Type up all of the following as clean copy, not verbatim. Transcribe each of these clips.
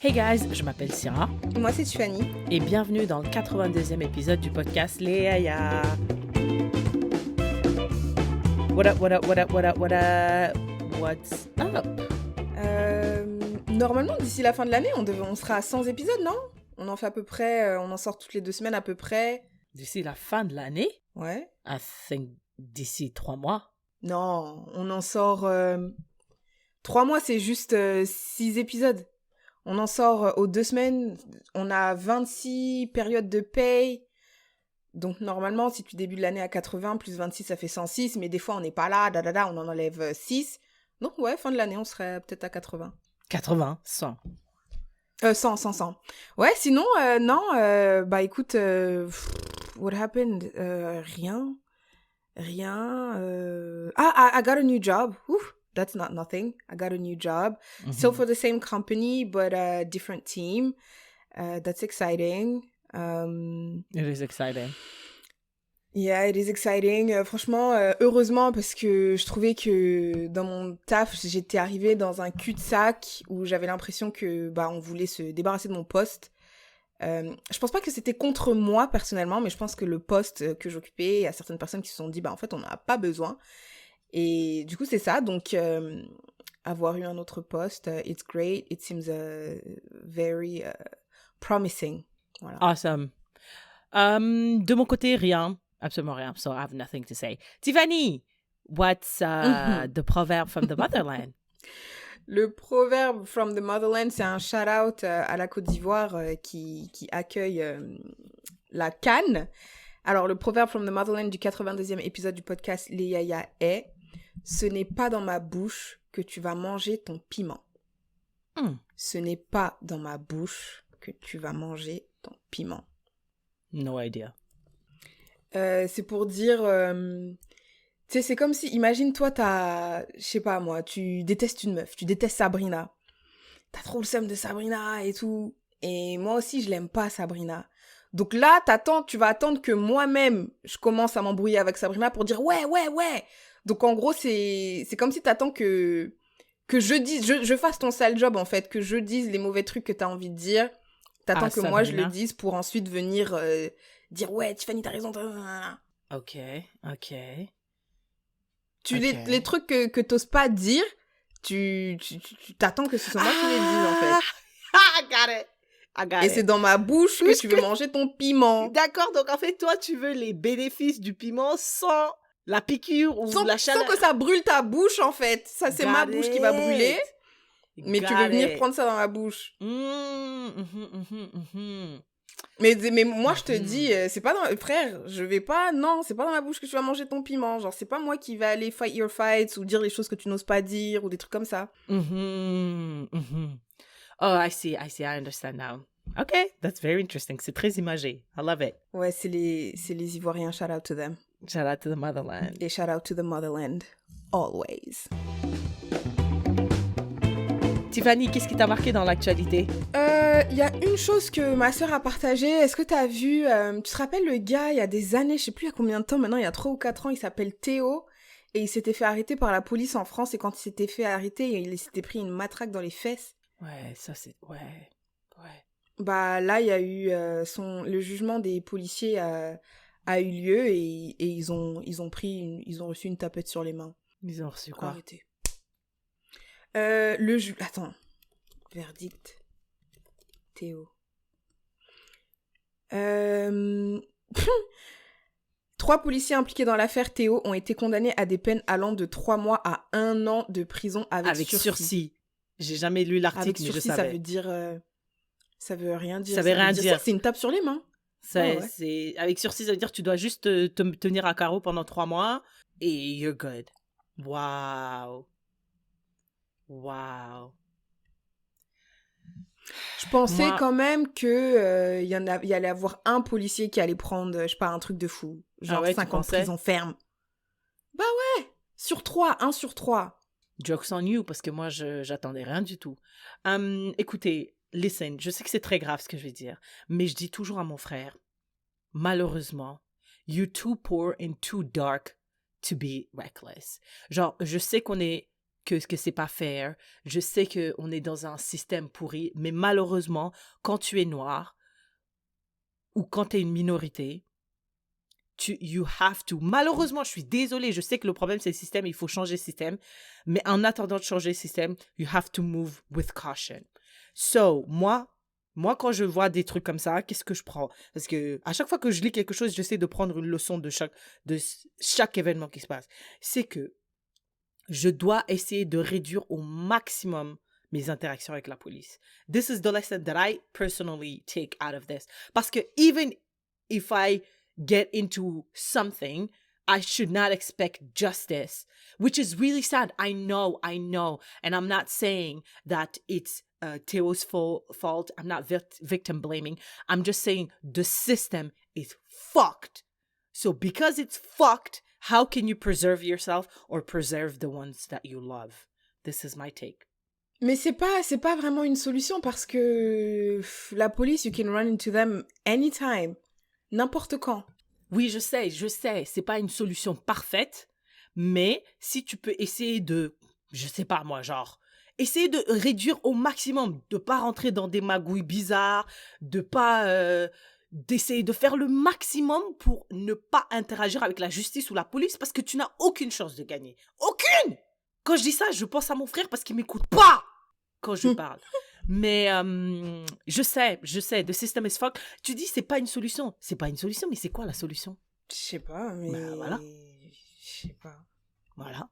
Hey guys, je m'appelle Syrah. Moi, c'est Tiffany. Et bienvenue dans le 82e épisode du podcast Léa. What up, what up, what up, what up, what up? What's up? Normalement, d'ici la fin de l'année, on sera à 100 épisodes, non? On en fait à peu près, on en sort toutes les 2 semaines à peu près. D'ici la fin de l'année? Ouais. I think d'ici 3 mois. Non, on en sort... 3 mois, c'est juste 6 épisodes. On en sort aux 2 semaines. On a 26 périodes de paye. Donc normalement, si tu débutes l'année à 80, plus 26, ça fait 106. Mais des fois, on n'est pas là, on en enlève 6. Donc ouais, fin de l'année, on serait peut-être à 80. 80, 100. 100. Ouais, sinon, non, bah écoute, what happened? Rien. I got a new job. Oof, that's not nothing. I got a new job. Mm-hmm. Still for the same company, but a different team. That's exciting. It is exciting. Yeah, it is exciting. Franchement, heureusement, parce que je trouvais que dans mon taf, j'étais arrivée dans un cul-de-sac où j'avais l'impression que on voulait se débarrasser de mon poste. Je pense pas que c'était contre moi personnellement, mais je pense que le poste que j'occupais, il y a certaines personnes qui se sont dit, en fait, on n'a pas besoin. Et du coup, c'est ça. Donc, avoir eu un autre poste, it's great. It seems very promising. Voilà. Awesome. De mon côté, rien. Absolument rien. So I have nothing to say. Tiffany, what's the proverb from the motherland? Le proverbe from the motherland, c'est un shout-out à la Côte d'Ivoire qui accueille la CAN. Alors, le proverbe from the motherland du 82e épisode du podcast Les Yaya est « Ce n'est pas dans ma bouche que tu vas manger ton piment. Ce n'est pas dans ma bouche que tu vas manger ton piment. » No idea. C'est pour dire... tu sais, c'est comme si, imagine-toi, je sais pas moi, tu détestes une meuf, tu détestes Sabrina. T'as trop le seum de Sabrina et tout. Et moi aussi, je l'aime pas, Sabrina. Donc là, tu vas attendre que moi-même, je commence à m'embrouiller avec Sabrina pour dire ouais. Donc en gros, c'est comme si t'attends que je dise, je fasse ton sale job en fait, que je dise les mauvais trucs que t'as envie de dire. T'attends que Sabrina. moi je le dise pour ensuite venir dire ouais, Tiffany, t'as raison. Ok. Les trucs que t'oses pas dire, tu t'attends que ce soit moi qui les dise, en fait. I got it. Et c'est dans ma bouche que tu veux manger ton piment. D'accord, donc en fait, toi, tu veux les bénéfices du piment sans la piqûre ou la chaleur. Sans que ça brûle ta bouche, en fait. Ça, c'est ma bouche qui va brûler. Mais tu veux venir prendre ça dans ma bouche. Mais moi, je te dis, c'est pas dans... Frère, je vais pas... Non, c'est pas dans ma bouche que tu vas manger ton piment. Genre, c'est pas moi qui vais aller fight your fights ou dire les choses que tu n'oses pas dire ou des trucs comme ça. Oh, I see, I understand now. Okay, that's very interesting. C'est très imagé. I love it. Ouais, c'est les Ivoiriens. Shout out to them. Shout out to the motherland. Et shout out to the motherland. Always. Tiffany, qu'est-ce qui t'a marqué dans l'actualité? Il y a une chose que ma sœur a partagée. Est-ce que t'as vu... tu te rappelles le gars, il y a des années, je sais plus il y a combien de temps maintenant, il y a 3 ou 4 ans, il s'appelle Théo. Et il s'était fait arrêter par la police en France. Et quand il s'était fait arrêter, il s'était pris une matraque dans les fesses. Ouais, ça c'est... Ouais. Bah là, il y a eu... le jugement des policiers a eu lieu et ils ont reçu une tapette sur les mains. Ils ont reçu quoi? Arrêté. Attends. Verdict. Théo. 3 policiers impliqués dans l'affaire Théo ont été condamnés à des peines allant de 3 mois à 1 an de prison avec sursis. J'ai jamais lu l'article, avec mais sursis, je savais. ça veut dire... ça veut rien dire. Ça veut rien dire. C'est une tape sur les mains. C'est... Avec sursis, ça veut dire que tu dois juste te tenir à carreau pendant 3 mois et you're good. Wow. Je pensais quand même que il y allait avoir un policier qui allait prendre, je sais pas, un truc de fou. Genre 5 ans de prison ferme. Bah ouais, sur 3, 1 sur 3. Jokes on you, parce que moi, j'attendais rien du tout. Écoutez, listen, je sais que c'est très grave ce que je vais dire, mais je dis toujours à mon frère, malheureusement, you're too poor and too dark to be reckless. Genre, je sais que c'est pas fair. Je sais qu'on est dans un système pourri, mais malheureusement, quand tu es noir ou quand tu es une minorité, you have to. Malheureusement, je suis désolée, je sais que le problème c'est le système, il faut changer le système, mais en attendant de changer le système, you have to move with caution. So, moi, quand je vois des trucs comme ça, qu'est-ce que je prends? Parce que à chaque fois que je lis quelque chose, j'essaie de prendre une leçon de chaque événement qui se passe. C'est que je dois essayer de réduire au maximum mes interactions avec la police. This is the lesson that I personally take out of this. Parce que even if I get into something, I should not expect justice, which is really sad. I know. And I'm not saying that it's Theo's fault. I'm not victim blaming. I'm just saying the system is fucked. So because it's fucked, how can you preserve yourself or preserve the ones that you love? This is my take. Mais c'est pas vraiment une solution parce que la police, you can run into them anytime. N'importe quand. Oui, je sais, c'est pas une solution parfaite, mais si tu peux essayer de, je sais pas moi, genre, essayer de réduire au maximum, de pas rentrer dans des magouilles bizarres, de pas, d'essayer de faire le maximum pour ne pas interagir avec la justice ou la police parce que tu n'as aucune chance de gagner. Aucune! Quand je dis ça, je pense à mon frère parce qu'il m'écoute pas quand je parle. Mais je sais, the system is fucked. Tu dis c'est pas une solution. C'est pas une solution, mais c'est quoi la solution? Je sais pas, mais... Ben, voilà. Je sais pas. Voilà.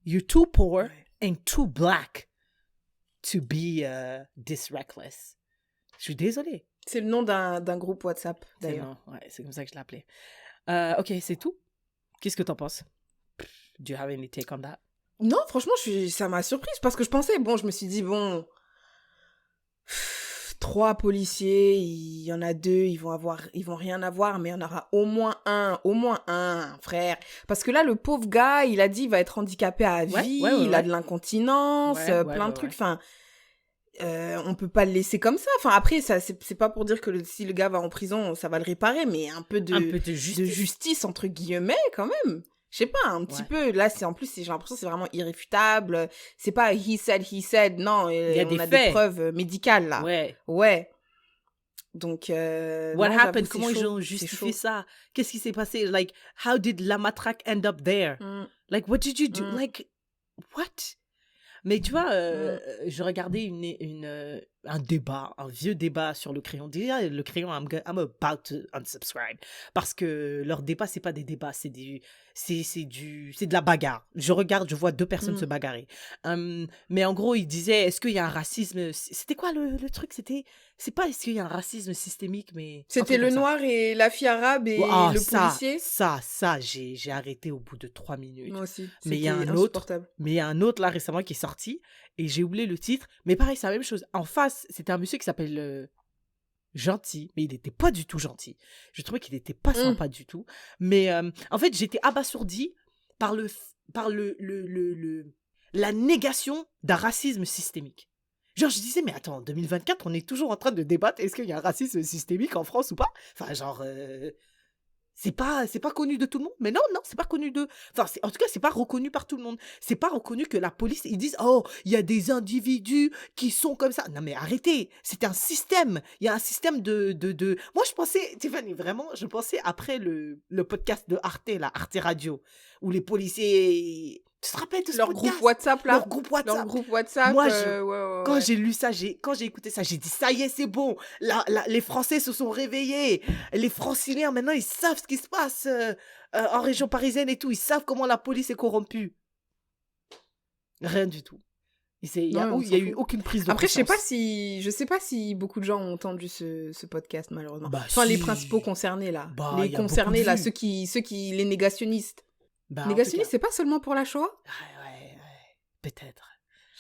You're too poor and too black to be this reckless. Je suis désolée. C'est le nom d'un groupe WhatsApp, d'ailleurs. C'est comme ça que je l'appelais. Ok, c'est tout. Qu'est-ce que t'en penses? Do you have any take on that? Non, franchement, ça m'a surprise parce que je me suis dit, 3 policiers, il y en a 2, ils vont rien avoir, mais il y en aura au moins un, frère. Parce que là, le pauvre gars, il a dit, il va être handicapé à vie, il a de l'incontinence, plein de trucs, enfin... on peut pas le laisser comme ça. Enfin, après, ça, c'est pas pour dire que si le gars va en prison, ça va le réparer, mais un peu de justice, entre guillemets, quand même. Je sais pas, un petit peu. Là, j'ai l'impression que c'est vraiment irréfutable. C'est pas he said, non. On a des preuves médicales, là. Ouais. Donc, what happened? Comment ils ont justifié ça? Qu'est-ce qui s'est passé? Like, how did la matraque end up there? Like, what did you do? Like, what? Mais tu vois, je regardais un vieux débat sur le crayon. Déjà, le crayon, I'm about to unsubscribe. Parce que leur débat, c'est pas des débats, c'est de la bagarre. Je vois 2 personnes se bagarrer. Mais en gros, ils disaient, est-ce qu'il y a un racisme? C'était quoi le truc? C'est pas est-ce qu'il y a un racisme systémique, mais... C'était le noir et la fille arabe et le policier. Ça, j'ai arrêté au bout de 3 minutes. Moi aussi. Mais il y a un autre là récemment qui est sorti et j'ai oublié le titre. Mais pareil, c'est la même chose. En face, c'était un monsieur qui s'appelle Gentil, mais il n'était pas du tout gentil. Je trouvais qu'il n'était pas sympa du tout. Mais en fait, j'étais abasourdie par la négation d'un racisme systémique. Genre, je disais, mais attends, en 2024, on est toujours en train de débattre, est-ce qu'il y a un racisme systémique en France ou pas? Enfin, genre, c'est pas connu de tout le monde. Mais non, c'est pas connu de... Enfin, en tout cas, c'est pas reconnu par tout le monde. C'est pas reconnu que la police, ils disent, oh, il y a des individus qui sont comme ça. Non, mais arrêtez, c'est un système. Il y a un système de... Moi, je pensais, Tiffany, vraiment, après le podcast de Arte, là, Arte Radio, où les policiers... Tu te rappelles de ce podcast? Groupe WhatsApp, là. Leur groupe WhatsApp. Moi, quand j'ai lu ça, quand j'ai écouté ça, j'ai dit, ça y est, c'est bon. Les Français se sont réveillés. Les Franciliens, maintenant, ils savent ce qui se passe en région parisienne et tout. Ils savent comment la police est corrompue. Rien du tout. Il y a eu aucune prise de Après, conscience. je sais pas si beaucoup de gens ont entendu ce podcast, malheureusement. Enfin, les principaux concernés, là. Les concernés, là, ceux qui, les négationnistes. Négationniste, c'est pas seulement pour la Shoah? Ouais, peut-être.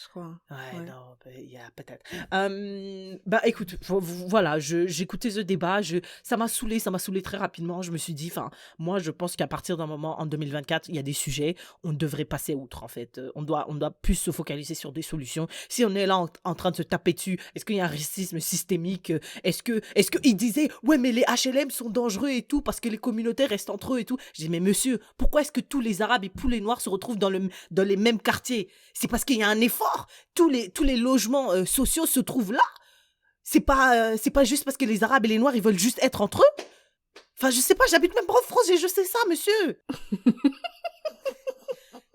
je crois. Ouais, Ouais. non, il y a peut-être. Bah écoute, voilà, j'écoutais ce débat, ça m'a saoulé très rapidement. Je me suis dit, enfin, moi je pense qu'à partir d'un moment, en 2024, il y a des sujets, on devrait passer outre en fait. On doit plus se focaliser sur des solutions. Si on est là en train de se taper dessus, est-ce qu'il y a un racisme systémique? Est-ce que ils disaient, ouais, mais les HLM sont dangereux et tout parce que les communautés restent entre eux et tout. Je dis, mais monsieur, pourquoi est-ce que tous les Arabes et tous les Noirs se retrouvent dans les mêmes quartiers? C'est parce qu'il y a un effort. Tous les logements sociaux se trouvent là. C'est pas juste parce que les Arabes et les Noirs, ils veulent juste être entre eux. Enfin, je sais pas, j'habite même pas en France et je sais ça, monsieur.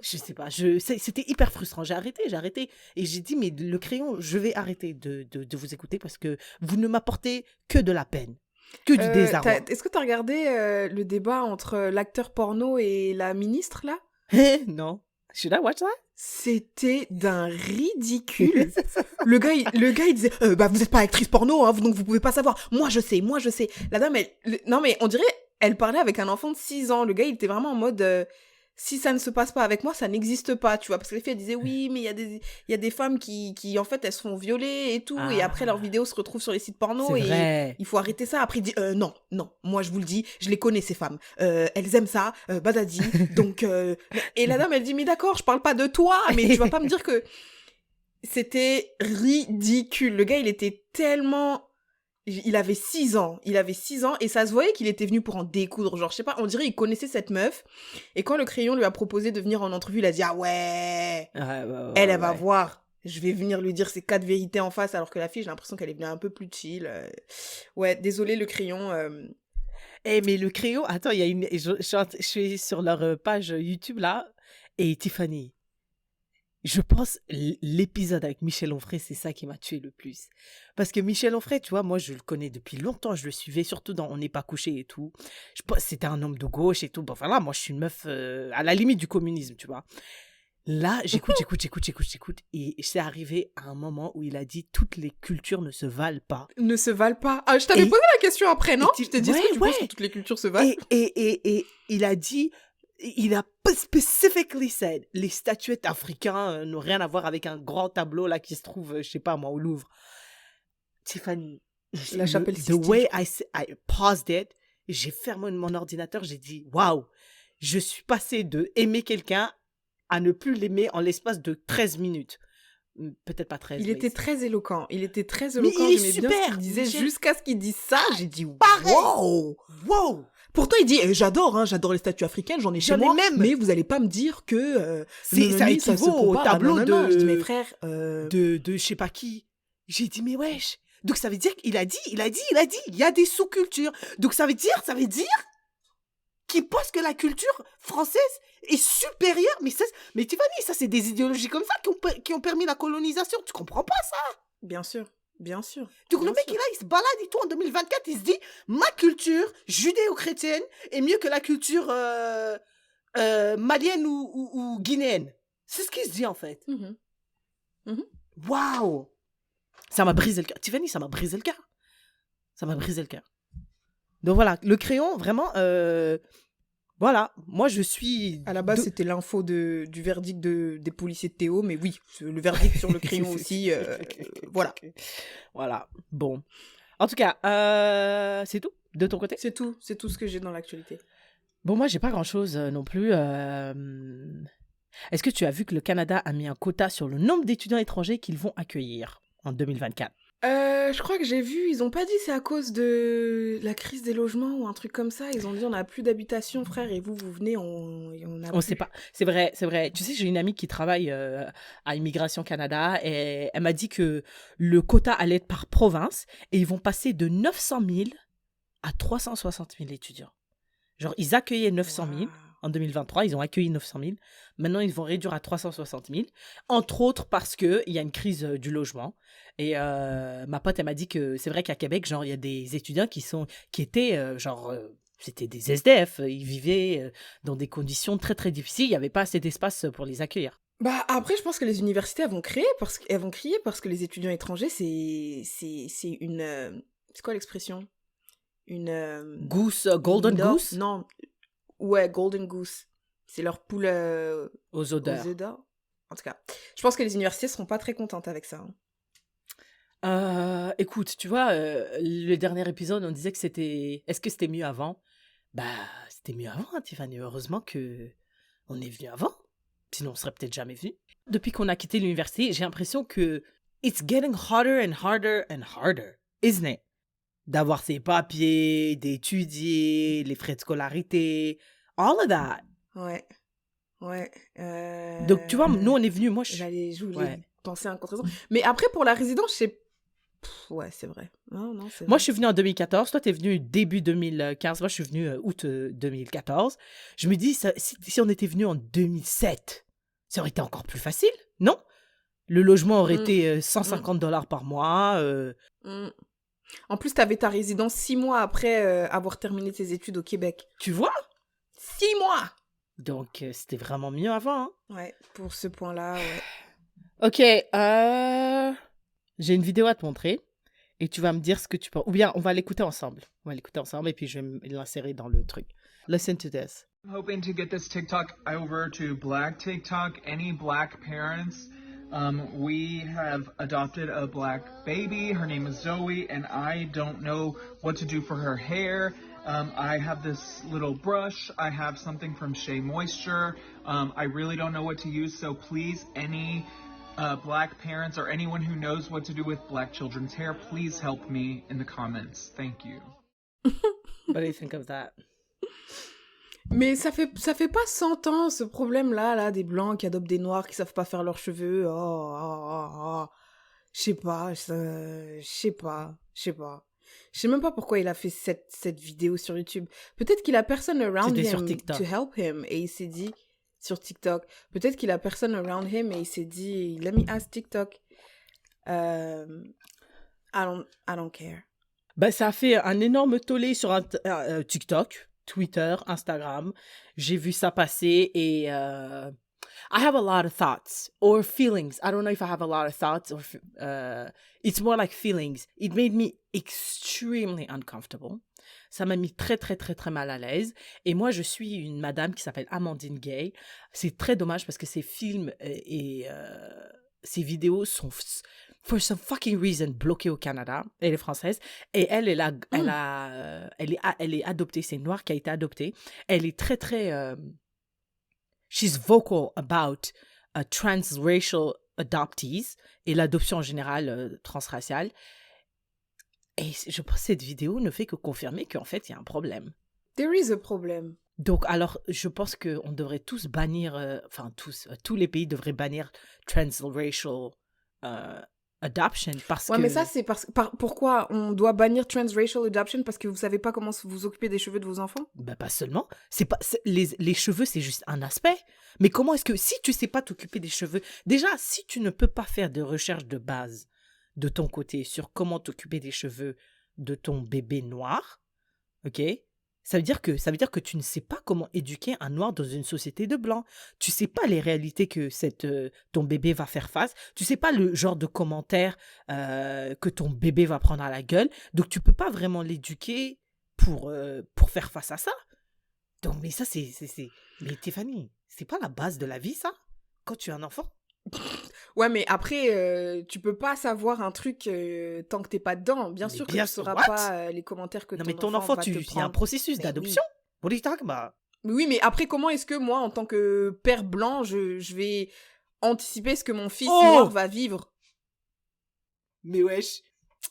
Je sais pas, c'était hyper frustrant. J'ai arrêté. Et j'ai dit, mais le crayon, je vais arrêter de vous écouter parce que vous ne m'apportez que de la peine, que du désarroi. Est-ce que t'as regardé le débat entre l'acteur porno et la ministre, là? Non. Should I watch that? C'était d'un ridicule. Le gars, il disait, bah, vous êtes pas actrice porno, hein, donc vous pouvez pas savoir. Moi, je sais. La dame, non, mais on dirait, elle parlait avec un enfant de 6 ans. Le gars, il était vraiment en mode, si ça ne se passe pas avec moi, ça n'existe pas, tu vois. Parce que les filles, elles disaient, oui, mais il y a des femmes qui, en fait, elles se font violer et tout. Et après, leurs vidéos se retrouvent sur les sites porno. C'est Et vrai. il faut arrêter ça. Après, il dit, non, moi, je vous le dis, je les connais, ces femmes. Elles aiment ça, badadi. Donc, et la dame, elle dit, mais d'accord, je parle pas de toi, mais tu vas pas me dire que... C'était ridicule. Le gars, il était tellement... Il avait 6 ans. Et ça se voyait qu'il était venu pour en découdre. Genre, je sais pas, on dirait qu'il connaissait cette meuf. Et quand le crayon lui a proposé de venir en entrevue, il a dit, ah ouais, elle va voir. Je vais venir lui dire ses 4 vérités en face, alors que la fille, j'ai l'impression qu'elle est venue un peu plus chill. Ouais, désolé, le crayon. Eh, mais le crayon, attends, il y a je suis sur leur page YouTube là, et Tiffany, je pense l'épisode avec Michel Onfray, c'est ça qui m'a tué le plus. Parce que Michel Onfray, tu vois, moi je le connais depuis longtemps, je le suivais surtout dans On n'est pas couché et tout. Je pense que c'était un homme de gauche et tout. Bon, voilà, moi je suis une meuf à la limite du communisme, tu vois. Là, j'écoute, et c'est arrivé à un moment où il a dit toutes les cultures ne se valent pas. Ne se valent pas. Ah, je t'avais posé la question après, non? Je t'ai dit, est-ce que tu penses que toutes les cultures se valent? Et il a dit, il a specifically said, les statuettes africaines n'ont rien à voir avec un grand tableau là qui se trouve, je sais pas moi, au Louvre. Tiffany, La chapelle the Sistine. way I paused it, j'ai fermé mon ordinateur, j'ai dit, waouh, je suis passé de aimer quelqu'un à ne plus l'aimer en l'espace de 13 minutes. Peut-être pas 13. Il était très éloquent. Mais il est J'aimais bien ce super, qu'il disait. Michel. Jusqu'à ce qu'il dise ça, j'ai dit Pareil. wow. Pourtant, il dit j'adore les statues africaines, j'en ai chez J'en ai moi. même. Mais vous allez pas me dire que ça équivaut au tableau Je dis mes frères. de je sais pas qui. J'ai dit mais wesh. Donc ça veut dire qu'il a dit, il y a des sous-cultures. Donc ça veut dire qu'il pense que la culture française est supérieure. Mais Tiffany, ça c'est des idéologies comme ça qui ont permis la colonisation. Tu comprends pas ça? Bien sûr. Donc le mec, il se balade et tout en 2024, il se dit, ma culture judéo-chrétienne est mieux que la culture malienne ou guinéenne. C'est ce qu'il se dit en fait. Waouh! Ça m'a brisé le cœur. Tiffany, ça m'a brisé le cœur. Donc voilà, le crayon, vraiment, voilà, moi je suis... À la base, c'était l'info du verdict des policiers de Théo, mais oui, le verdict sur le crayon aussi, voilà. Voilà, bon. En tout cas, c'est tout de ton côté? C'est tout ce que j'ai dans l'actualité. Bon, moi, j'ai pas grand-chose non plus. Est-ce que tu as vu que le Canada a mis un quota sur le nombre d'étudiants étrangers qu'ils vont accueillir en 2024? Je crois que j'ai vu, ils ont pas dit c'est à cause de la crise des logements ou un truc comme ça. Ils ont dit on a plus d'habitation, frère, et vous venez, on a On sait pas. C'est vrai. Tu sais, j'ai une amie qui travaille à Immigration Canada et elle m'a dit que le quota allait être par province et ils vont passer de 900 000 à 360 000 étudiants. Genre, ils accueillaient 900 000 en 2023, ils ont accueilli 900 000. Maintenant, ils vont réduire à 360 000, entre autres parce qu'il y a une crise du logement. Et ma pote, elle m'a dit que c'est vrai qu'à Québec, genre, il y a des étudiants qui étaient, c'était des SDF. Ils vivaient dans des conditions très, très difficiles. Il n'y avait pas assez d'espace pour les accueillir. Bah, après, je pense que les universités, elles vont crier parce que les étudiants étrangers, c'est une... c'est quoi l'expression? Une... Goose, golden goose? Non. Ouais, golden goose. C'est leur poule... Aux odeurs. En tout cas, je pense que les universités seront pas très contentes avec ça. Écoute, tu vois, le dernier épisode, on disait que c'était... Est-ce que c'était mieux avant? Bah, c'était mieux avant, hein, Tiffany. Heureusement que on est venu avant. Sinon, on serait peut-être jamais venu. Depuis qu'on a quitté l'université, j'ai l'impression que it's getting harder and harder and harder, isn't it? D'avoir ses papiers, d'étudier, les frais de scolarité, all of that. Ouais. Donc, tu vois, nous, on est venus, Je voulais Ouais. penser à un contre-exemple. Mais après, pour la résidence, ouais, c'est vrai. Non, c'est Moi, vrai. je suis venue en 2014. Toi, t'es venu début 2015. Moi, je suis venue août 2014. Je me dis, si on était venu en 2007, ça aurait été encore plus facile, non? Le logement aurait été $150 par mois. En plus, t'avais ta résidence 6 mois après avoir terminé tes études au Québec. Tu vois? 6 mois! Donc, c'était vraiment mieux avant. Hein? Ouais, pour ce point-là, ouais. Ok, j'ai une vidéo à te montrer et tu vas me dire ce que tu penses. Ou bien, on va l'écouter ensemble. Et puis je vais l'insérer dans le truc. Listen to this. Hoping to get this TikTok over to Black TikTok. Any Black parents? We have adopted a Black baby. Her name is Zoe, and I don't know what to do for her hair. I have this little brush. I have something from Shea Moisture. I really don't know what to use, so please, any Black parents or anyone who knows what to do with Black children's hair, please help me in the comments. Thank you. What do you think of that? Mais ça fait pas 100 ans, ce problème-là, des Blancs qui adoptent des Noirs qui savent pas faire leurs cheveux. Je sais pas. Je sais même pas pourquoi il a fait cette vidéo sur YouTube. Peut-être qu'il a personne around C'était sur him TikTok. to help him. Et il s'est dit, sur TikTok, peut-être qu'il a personne around him et il s'est dit, let me ask TikTok. I don't care. Ben, ça a fait un énorme tollé sur TikTok, Twitter, Instagram. J'ai vu ça passer et I have a lot of thoughts or feelings. I don't know if I have a lot of thoughts or it's more like feelings. It made me extremely uncomfortable. Ça m'a mis très, très, très, très mal à l'aise. Et moi, je suis une madame qui s'appelle Amandine Gay. C'est très dommage parce que ses films et ses vidéos sont, for some fucking reason, bloqués au Canada. Elle est française. Et elle est adoptée. C'est une Noire qui a été adoptée. Elle est très, très... she's vocal about transracial adoptees et l'adoption en général transraciale. Et je pense que cette vidéo ne fait que confirmer qu'en fait, il y a un problème. There is a problem. Donc, alors, je pense qu'on devrait tous bannir, tous les pays devraient bannir transracial adoption parce que... Ouais, mais ça, c'est pourquoi on doit bannir transracial adoption? Parce que vous savez pas comment vous occuper des cheveux de vos enfants? Ben, pas seulement. Les cheveux, c'est juste un aspect. Mais comment est-ce que, si tu sais pas t'occuper des cheveux, déjà, si tu ne peux pas faire de recherche de base de ton côté sur comment t'occuper des cheveux de ton bébé noir, ok? Ça veut dire que tu ne sais pas comment éduquer un noir dans une société de blancs. Tu sais pas les réalités que ton bébé va faire face. Tu sais pas le genre de commentaires que ton bébé va prendre à la gueule. Donc, tu peux pas vraiment l'éduquer pour faire face à ça. Donc, mais ça, Mais Tiffany, c'est pas la base de la vie, ça? Quand tu es un enfant? Ouais, mais après, tu peux pas savoir un truc tant que t'es pas dedans. Bien sûr que tu sauras pas les commentaires que non, mais ton enfant, il y a un processus d'adoption. Oui. What are you talking about? Oui, mais après, comment est-ce que moi, en tant que père blanc, je vais anticiper ce que mon fils noir va vivre? Mais wesh.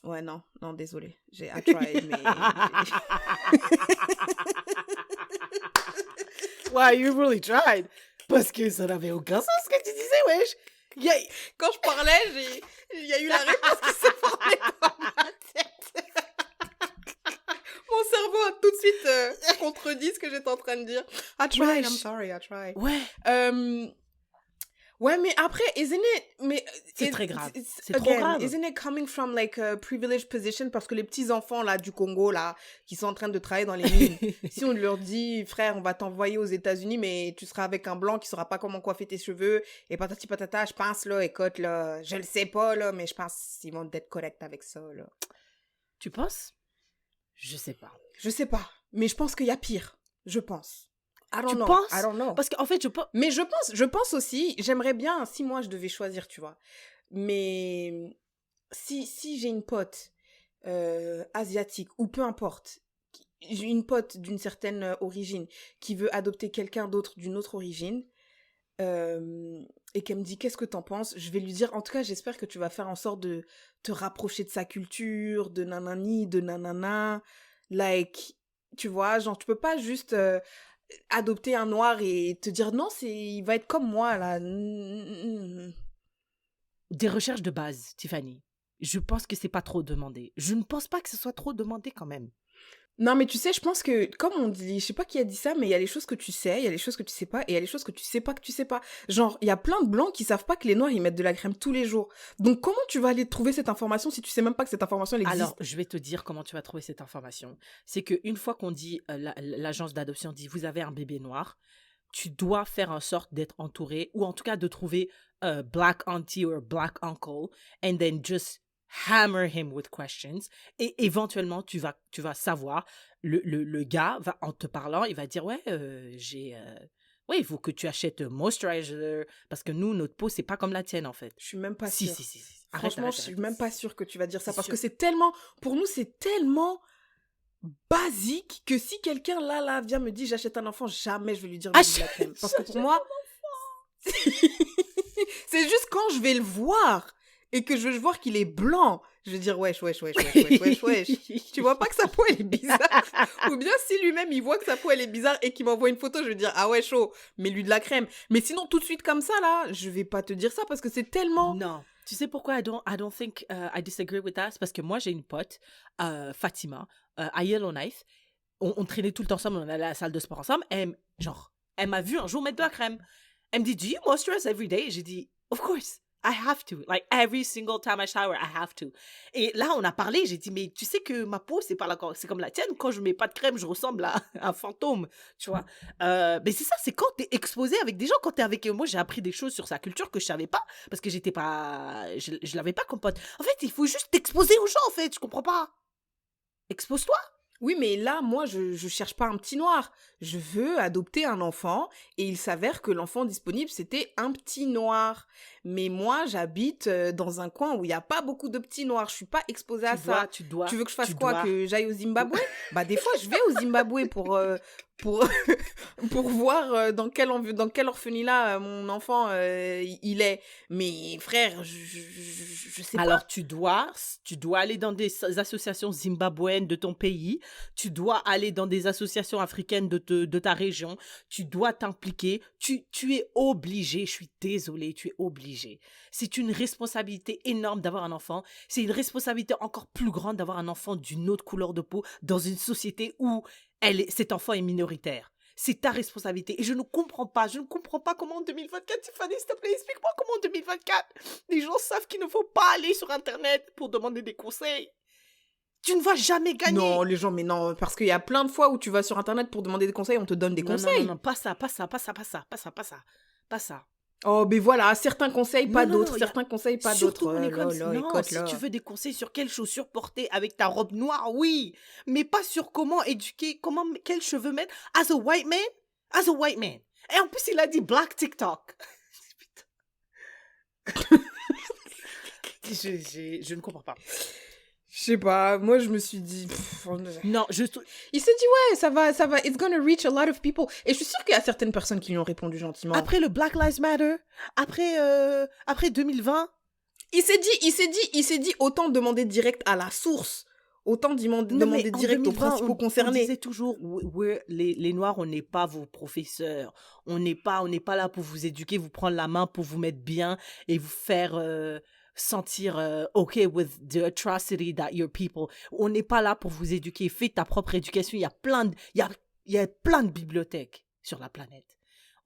Ouais, non, désolé. I tried, mais... Wow, you really tried. Parce que ça n'avait aucun sens ce que tu disais, wesh. Quand je parlais, il y a eu la réponse qui s'est formée dans ma tête. Mon cerveau a tout de suite contredit ce que j'étais en train de dire. I tried, I'm sorry, I tried. Ouais. Ouais, mais après, c'est très grave. C'est trop grave. Isn't it coming from like a privileged position? Parce que les petits enfants là du Congo là, qui sont en train de travailler dans les mines, si on leur dit, frère, on va t'envoyer aux États-Unis, mais tu seras avec un blanc qui saura pas comment coiffer tes cheveux et patati patata, je pense là, écoute là, je le sais pas là, mais je pense qu'ils vont être corrects avec ça là. Tu penses? Je sais pas. Je sais pas, mais je pense qu'il y a pire. Je pense. I don't Tu know. penses? I don't know. Parce qu'en fait, Mais je pense aussi, j'aimerais bien, si moi je devais choisir, tu vois. Mais si j'ai une pote asiatique, ou peu importe, j'ai une pote d'une certaine origine qui veut adopter quelqu'un d'autre d'une autre origine, et qu'elle me dit qu'est-ce que t'en penses, je vais lui dire, en tout cas j'espère que tu vas faire en sorte de te rapprocher de sa culture, de nanani, de nanana, like, tu vois, genre tu peux pas juste adopter un noir et te dire non, il va être comme moi là. des recherches de base, Tiffany. Je pense que c'est pas trop demandé. Je ne pense pas que ce soit trop demandé quand même. Non, mais tu sais, je pense que, comme on dit, je sais pas qui a dit ça, mais il y a les choses que tu sais, il y a les choses que tu sais pas, et il y a les choses que tu sais pas que tu sais pas. Genre, il y a plein de blancs qui savent pas que les noirs, ils mettent de la crème tous les jours. Donc, comment tu vas aller trouver cette information si tu sais même pas que cette information, elle existe? Alors, je vais te dire comment tu vas trouver cette information. C'est qu'une fois qu'on dit, l'agence d'adoption dit, vous avez un bébé noir, tu dois faire en sorte d'être entouré, ou en tout cas de trouver black auntie or black uncle, and then just hammer him with questions, et éventuellement tu vas savoir, le gars va, en te parlant, il va dire ouais, ouais, il faut que tu achètes moisturizer, parce que nous, notre peau, c'est pas comme la tienne en fait. Je suis même pas Si, sûre. si. Arrête, Franchement, arrête, je suis arrête. même pas sûre que tu vas dire ça, C'est parce sûr. que c'est tellement, pour nous, c'est tellement basique que si quelqu'un là vient me dire j'achète un enfant, jamais je vais lui dire mets de la crème. Parce que pour moi, c'est juste quand je vais le voir et que je vais voir qu'il est blanc, je vais dire wesh. Tu vois pas que sa peau elle est bizarre? Ou bien si lui-même il voit que sa peau elle est bizarre et qu'il m'envoie une photo, je vais dire ah ouais chaud, mets-lui de la crème. Mais sinon tout de suite comme ça là, je vais pas te dire ça parce que c'est tellement... Non. Tu sais pourquoi I don't think I disagree with that? C'est parce que moi, j'ai une pote, Fatima, à Yellowknife. On traînait tout le temps ensemble, on allait à la salle de sport ensemble. Elle m'a vu un jour mettre de la crème. Elle me dit, do you moisturize every day? J'ai dit, of course, I have to. Like, every single time I shower, I have to. Et là, on a parlé, j'ai dit, mais tu sais que ma peau, c'est comme la tienne. Quand je mets pas de crème, je ressemble à un fantôme, tu vois. Mais c'est ça, c'est quand t'es exposé avec des gens, quand t'es avec... Moi, j'ai appris des choses sur sa culture que je savais pas, parce que j'étais pas... Je l'avais pas comme pote. En fait, il faut juste t'exposer aux gens, en fait. Je comprends pas. Expose-toi. Oui, mais là, moi, je cherche pas un petit noir. Je veux adopter un enfant et il s'avère que l'enfant disponible, c'était un petit noir. Mais moi, j'habite dans un coin où il n'y a pas beaucoup de petits noirs. Je suis pas exposée à ça. Tu dois. Tu veux que je fasse quoi? Que j'aille au Zimbabwe? Bah, des fois, je vais au Zimbabwe pour voir dans quel orphelinat mon enfant il est. Mais frère, je sais pas. Alors, tu dois aller dans des associations zimbabwéennes de ton pays, tu dois aller dans des associations africaines de ta région, tu dois t'impliquer, tu es obligé, je suis désolée, tu es obligé. C'est une responsabilité énorme d'avoir un enfant, c'est une responsabilité encore plus grande d'avoir un enfant d'une autre couleur de peau dans une société où cet enfant est minoritaire. C'est ta responsabilité. Et je ne comprends pas comment en 2024, Tiffany, s'il te plaît, explique-moi comment en 2024, les gens savent qu'il ne faut pas aller sur Internet pour demander des conseils. Tu ne vas jamais gagner. Non, les gens, mais non, parce qu'il y a plein de fois où tu vas sur Internet pour demander des conseils, on te donne des conseils. Non, pas ça. Oh, mais voilà, certains conseils, pas Non, d'autres, certains conseils, pas d'autres. Surtout non, si tu veux des conseils sur quelles chaussures porter avec ta robe noire, oui, mais pas sur comment éduquer, quels cheveux mettre as a white man. Et en plus, il a dit black TikTok. Je ne comprends pas. Je sais pas, moi je me suis dit... Non, il s'est dit ouais, ça va, it's gonna reach a lot of people. Et je suis sûre qu'il y a certaines personnes qui lui ont répondu gentiment. Après le Black Lives Matter, après 2020... Il s'est dit autant demander direct à la source, autant demander direct aux principaux concernés. On disait toujours, les Noirs, on n'est pas vos professeurs, on n'est pas là pour vous éduquer, vous prendre la main pour vous mettre bien et vous faire... sentir okay with the atrocity that your people. On n'est pas là pour vous éduquer. Fais ta propre éducation. Il y a plein de bibliothèques sur la planète.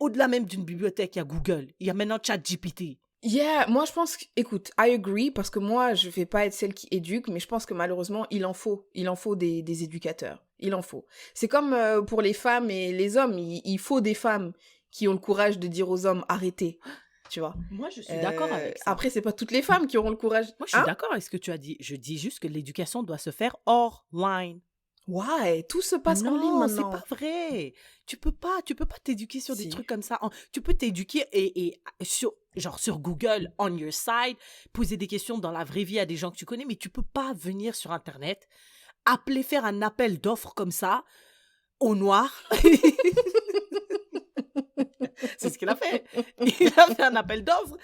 Au-delà même d'une bibliothèque, il y a Google. Il y a maintenant ChatGPT. Yeah, moi je pense que, écoute, I agree, parce que moi je vais pas être celle qui éduque, mais je pense que malheureusement il en faut des éducateurs. Il en faut. C'est comme pour les femmes et les hommes, il faut des femmes qui ont le courage de dire aux hommes arrêtez. Tu vois. Moi, je suis d'accord avec ça. Après, c'est pas toutes les femmes qui auront le courage. Moi, je suis d'accord avec ce que tu as dit. Je dis juste que l'éducation doit se faire hors line. Ouais, tout se passe en ligne Non, c'est maintenant. pas vrai. Tu peux pas t'éduquer sur des Si. trucs comme ça. Tu peux t'éduquer et sur Google, on your side, poser des questions dans la vraie vie à des gens que tu connais, mais tu peux pas venir sur Internet, faire un appel d'offres comme ça, au noir. C'est ce qu'il a fait. Il a fait un appel d'offres.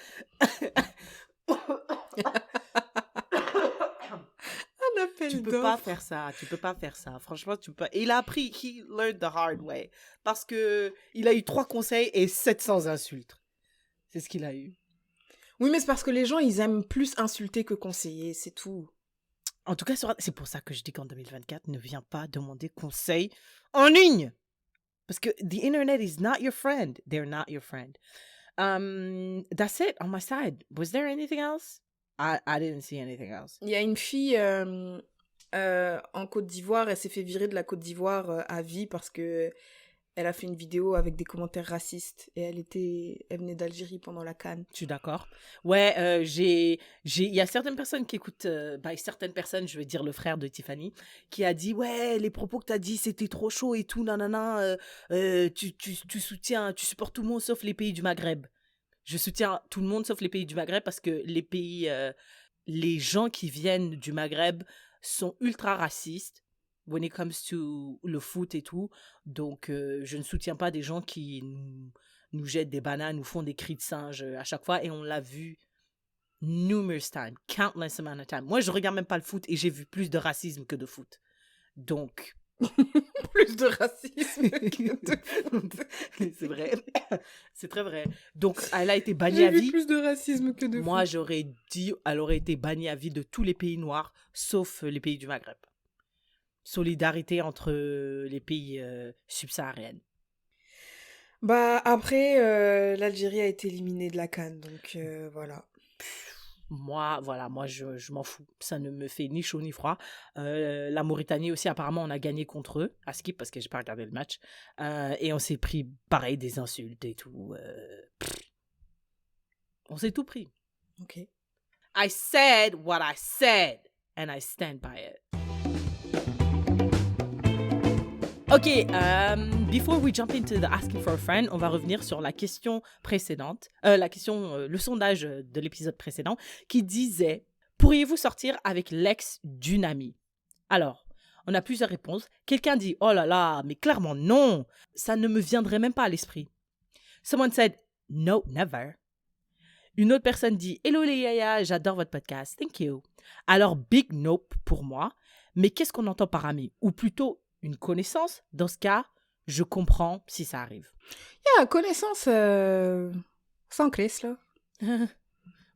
Un appel Tu peux pas faire ça. Tu peux pas faire ça. Franchement, tu peux pas. Et il a appris. He learned the hard way. Parce que il a eu 3 conseils et 700 insultes. C'est ce qu'il a eu. Oui, mais c'est parce que les gens, ils aiment plus insulter que conseiller, c'est tout. En tout cas, c'est pour ça que je dis qu'en 2024, ne viens pas demander conseil en ligne. Parce que the internet is not your friend. They're not your friend. That's it on my side. Was there anything else? I didn't see anything else. Il y a une fille en Côte d'Ivoire, elle s'est fait virer de la Côte d'Ivoire à vie parce que elle a fait une vidéo avec des commentaires racistes et elle venait d'Algérie pendant la CAN. Je suis d'accord. Ouais, il y a certaines personnes qui écoutent, certaines personnes, je vais dire le frère de Tiffany, qui a dit, ouais, les propos que t'as dit, c'était trop chaud et tout, nanana, tu supportes tout le monde sauf les pays du Maghreb. Je soutiens tout le monde sauf les pays du Maghreb parce que les gens qui viennent du Maghreb sont ultra racistes when it comes to le foot et tout. Donc, je ne soutiens pas des gens qui nous jettent des bananes, nous font des cris de singe à chaque fois. Et on l'a vu numerous times, countless amount of time. Moi, je regarde même pas le foot et j'ai vu plus de racisme que de foot. Donc... Plus de racisme que de foot. C'est vrai. C'est très vrai. Donc, elle a été bannie J'ai à vu vie. plus de racisme que de Moi, foot. j'aurais dit, elle aurait été bannie à vie de tous les pays noirs, sauf les pays du Maghreb. Solidarité entre les pays subsahariens. Bah après, l'Algérie a été éliminée de la CAN, donc voilà. Moi, je m'en fous. Ça ne me fait ni chaud ni froid. La Mauritanie aussi, apparemment, on a gagné contre eux, à skip, parce que j'ai pas regardé le match. Et on s'est pris, pareil, des insultes et tout. On s'est tout pris. Ok. I said what I said, and I stand by it. Ok, before we jump into the asking for a friend, on va revenir sur la question précédente, le sondage de l'épisode précédent qui disait « Pourriez-vous sortir avec l'ex d'une amie ?» Alors, on a plusieurs réponses. Quelqu'un dit « Oh là là, mais clairement non, ça ne me viendrait même pas à l'esprit. » Someone said « No, never. » Une autre personne dit « Hello les yaya, j'adore votre podcast, thank you. » Alors, big nope pour moi, mais qu'est-ce qu'on entend par ami? Ou plutôt, une connaissance, dans ce cas, je comprends si ça arrive. Yeah, connaissance sans crise, là.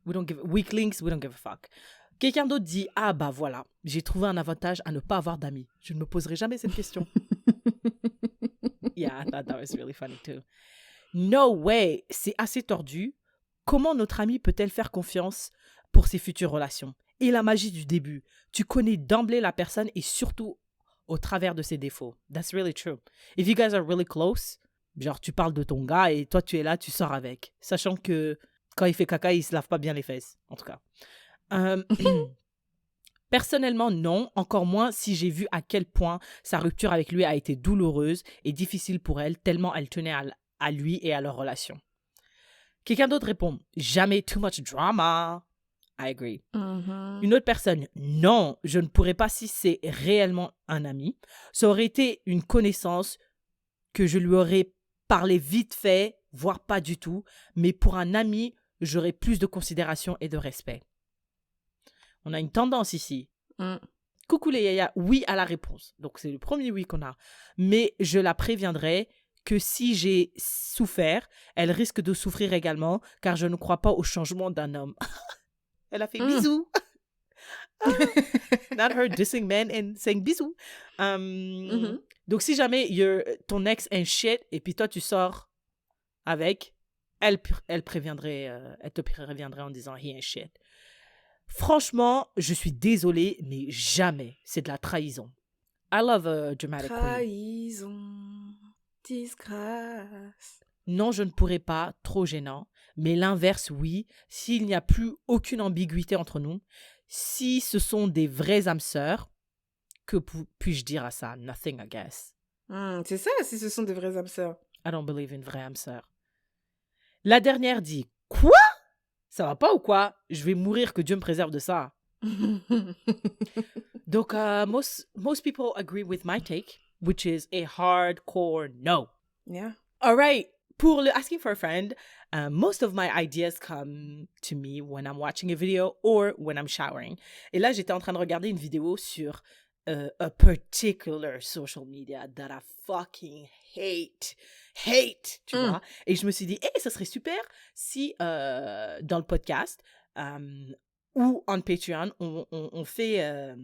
Weaklings, we don't give a fuck. Quelqu'un d'autre dit, ah bah voilà, j'ai trouvé un avantage à ne pas avoir d'amis. Je ne me poserai jamais cette question. Yeah, I thought that was really funny too. No way, c'est assez tordu. Comment notre amie peut-elle faire confiance pour ses futures relations? Et la magie du début. Tu connais d'emblée la personne et surtout au travers de ses défauts. That's really true. If you guys are really close, genre tu parles de ton gars et toi tu es là, tu sors avec. Sachant que quand il fait caca, il se lave pas bien les fesses, en tout cas. Personnellement, non. Encore moins si j'ai vu à quel point sa rupture avec lui a été douloureuse et difficile pour elle, tellement elle tenait à lui et à leur relation. Quelqu'un d'autre répond, jamais too much drama. I agree. Une autre personne, non, je ne pourrais pas si c'est réellement un ami. Ça aurait été une connaissance que je lui aurais parlé vite fait, voire pas du tout. Mais pour un ami, j'aurais plus de considération et de respect. On a une tendance ici. Coucou les yaya, oui à la réponse. Donc c'est le premier oui qu'on a. Mais je la préviendrai que si j'ai souffert, elle risque de souffrir également, car je ne crois pas au changement d'un homme. Elle a fait bisous. Not her dissing men and saying bisous. Donc, si jamais ton ex est shit et puis toi, tu sors avec, elle te préviendrait en disant he ain't shit. Franchement, je suis désolée, mais jamais. C'est de la trahison. I love a dramatic queen. Trahison, disgrâce. Non, je ne pourrais pas, trop gênant. Mais l'inverse, oui, s'il n'y a plus aucune ambiguïté entre nous, si ce sont des vraies âmes sœurs, Que puis-je dire à ça? Nothing, I guess. C'est ça, si ce sont de vraies âmes sœurs. I don't believe in vraie âme sœur. La dernière dit, quoi? Ça va pas ou quoi? Je vais mourir, que Dieu me préserve de ça. Donc, most people agree with my take, which is a hardcore no. Yeah. All right. Pour le asking for a friend, most of my ideas come to me when I'm watching a video or when I'm showering. Et là, j'étais en train de regarder une vidéo sur a particular social media that I fucking hate, tu vois. Et je me suis dit, ça serait super si dans le podcast ou en Patreon, on fait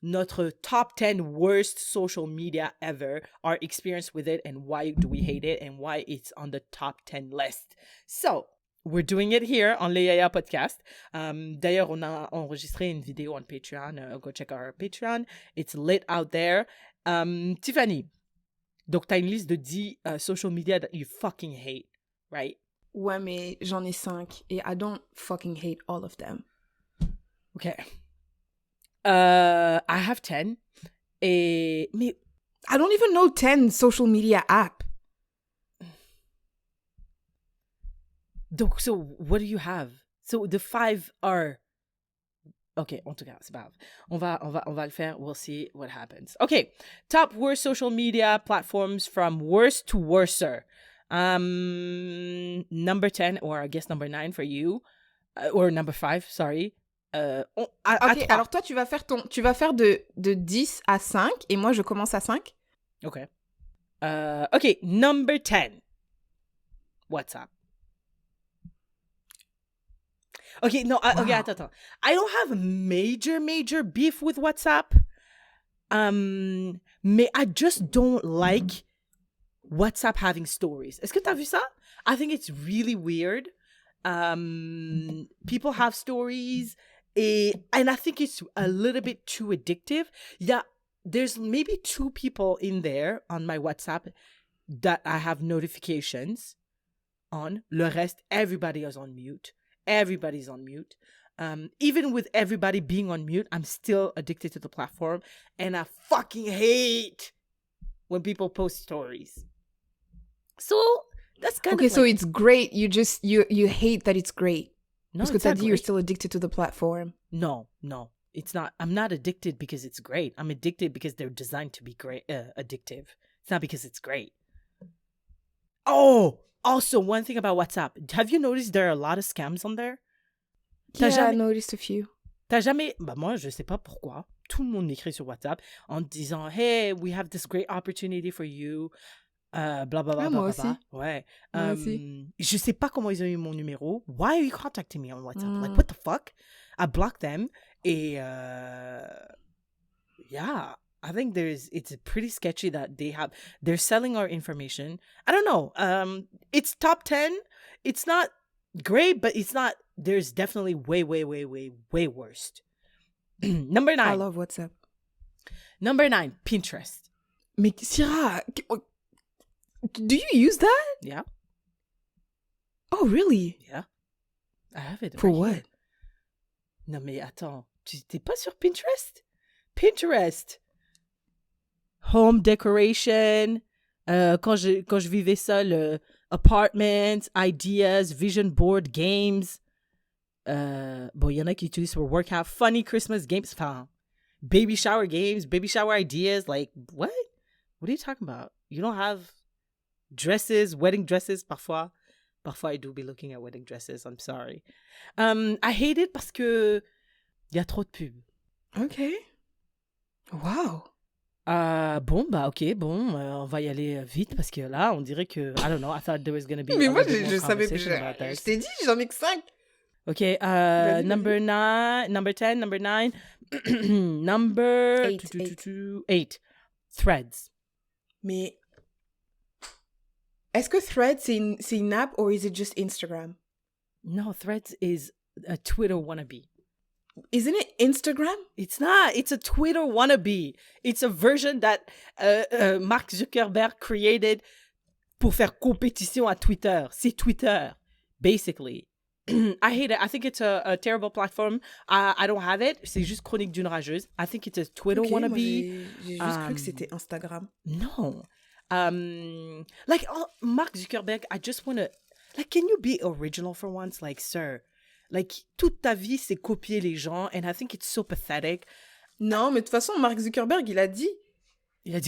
notre top 10 worst social media ever, our experience with it and why do we hate it and why it's on the top 10 list. So, we're doing it here on Le Yaya Podcast. D'ailleurs, on a enregistré une vidéo on Patreon. Go check our Patreon. It's lit out there. Tiffany, donc t'as une liste de 10 social media that you fucking hate, right? Ouais, mais j'en ai 5 et I don't fucking hate all of them. Okay. I have 10. Mais I don't even know 10 social media app. Donc, so what do you have? So the 5 are... Okay, en tout cas, c'est pas grave. On va le faire. We'll see what happens. Okay, top worst social media platforms from worst to worser. Number 10, or I guess number 9 for you. Or number 5, sorry. Ok, alors toi, tu vas faire de 10 à 5 et moi, je commence à 5. Okay. Okay, number 10. WhatsApp. Okay, no, okay, attends. I don't have a major beef with WhatsApp. Mais I just don't like WhatsApp having stories. Est-ce que t'as vu ça? I think it's really weird. People have stories, and I think it's a little bit too addictive. Yeah, there's maybe 2 people in there on my WhatsApp that I have notifications on. Le reste, everybody is on mute. Everybody's on mute. Even with everybody being on mute, I'm still addicted to the platform. And I fucking hate when people post stories. So, that's kind Okay, of so like, it's great. You hate that it's great. no, Parce que it's t'as not dit you're great. still addicted to the platform. No, it's not. I'm not addicted because it's great. I'm addicted because they're designed to be great, addictive. It's not because it's great. Oh, also one thing about WhatsApp. Have you noticed there are a lot of scams on there? Yeah, I noticed a few. T'as jamais... Bah moi, je sais pas pourquoi. Tout le monde m'écrit sur WhatsApp en disant « Hey, we have this great opportunity for you. » Bla, bla, bla, bla, moi bla, bla. aussi. Ouais. Moi aussi. Je sais pas comment ils ont eu mon numéro. Why are you contacting me on WhatsApp? Like, what the fuck? I blocked them. Et... yeah. I think it's pretty sketchy that they're selling our information. I don't know. It's top 10. It's not great, but it's not... There's definitely way worse. Number 9. I love WhatsApp. Number 9, Pinterest. Mais Syrah, do you use that? Yeah. Oh, really? Yeah. I have it. For right what? here. Non, mais attends. Tu t'es pas sur Pinterest? Pinterest. Home decoration. Quand je vivais seule, apartments, ideas, vision board, games. Bon, il y en a qui utilisent pour workout, funny Christmas games. Enfin, baby shower games, baby shower ideas. Like, what? What are you talking about? You don't have dresses, wedding dresses, parfois. Parfois, I do be looking at wedding dresses. I'm sorry. I hate it parce que il y a trop de pubs. Okay. Wow. Bon, bah, ok, bon, on va y aller vite parce que là, on dirait que, I don't know, I thought there was going to be Mais a moi, little bit je more savais, conversation about je this. t'ai dit, j'en ai que 5. Okay, Vas-y. number 10, number 9, number 8, Threads. Mais est-ce que Threads, c'est une app or is it just Instagram? No, Threads is a Twitter wannabe. Isn't it Instagram? It's not. It's a Twitter wannabe. It's a version that Mark Zuckerberg created pour faire compétition à Twitter. C'est Twitter, basically. I hate it. I think it's a terrible platform. I don't have it. C'est juste Chronique d'une rageuse. I think it's a Twitter Ok, moi, wannabe. j'ai juste cru que c'était Instagram. No. Mark Zuckerberg, I just want to... Like, can you be original for once? Like, sir. Like, toute ta vie, c'est copier les gens. And I think it's so pathetic. Non, mais de toute façon, Mark Zuckerberg, il a dit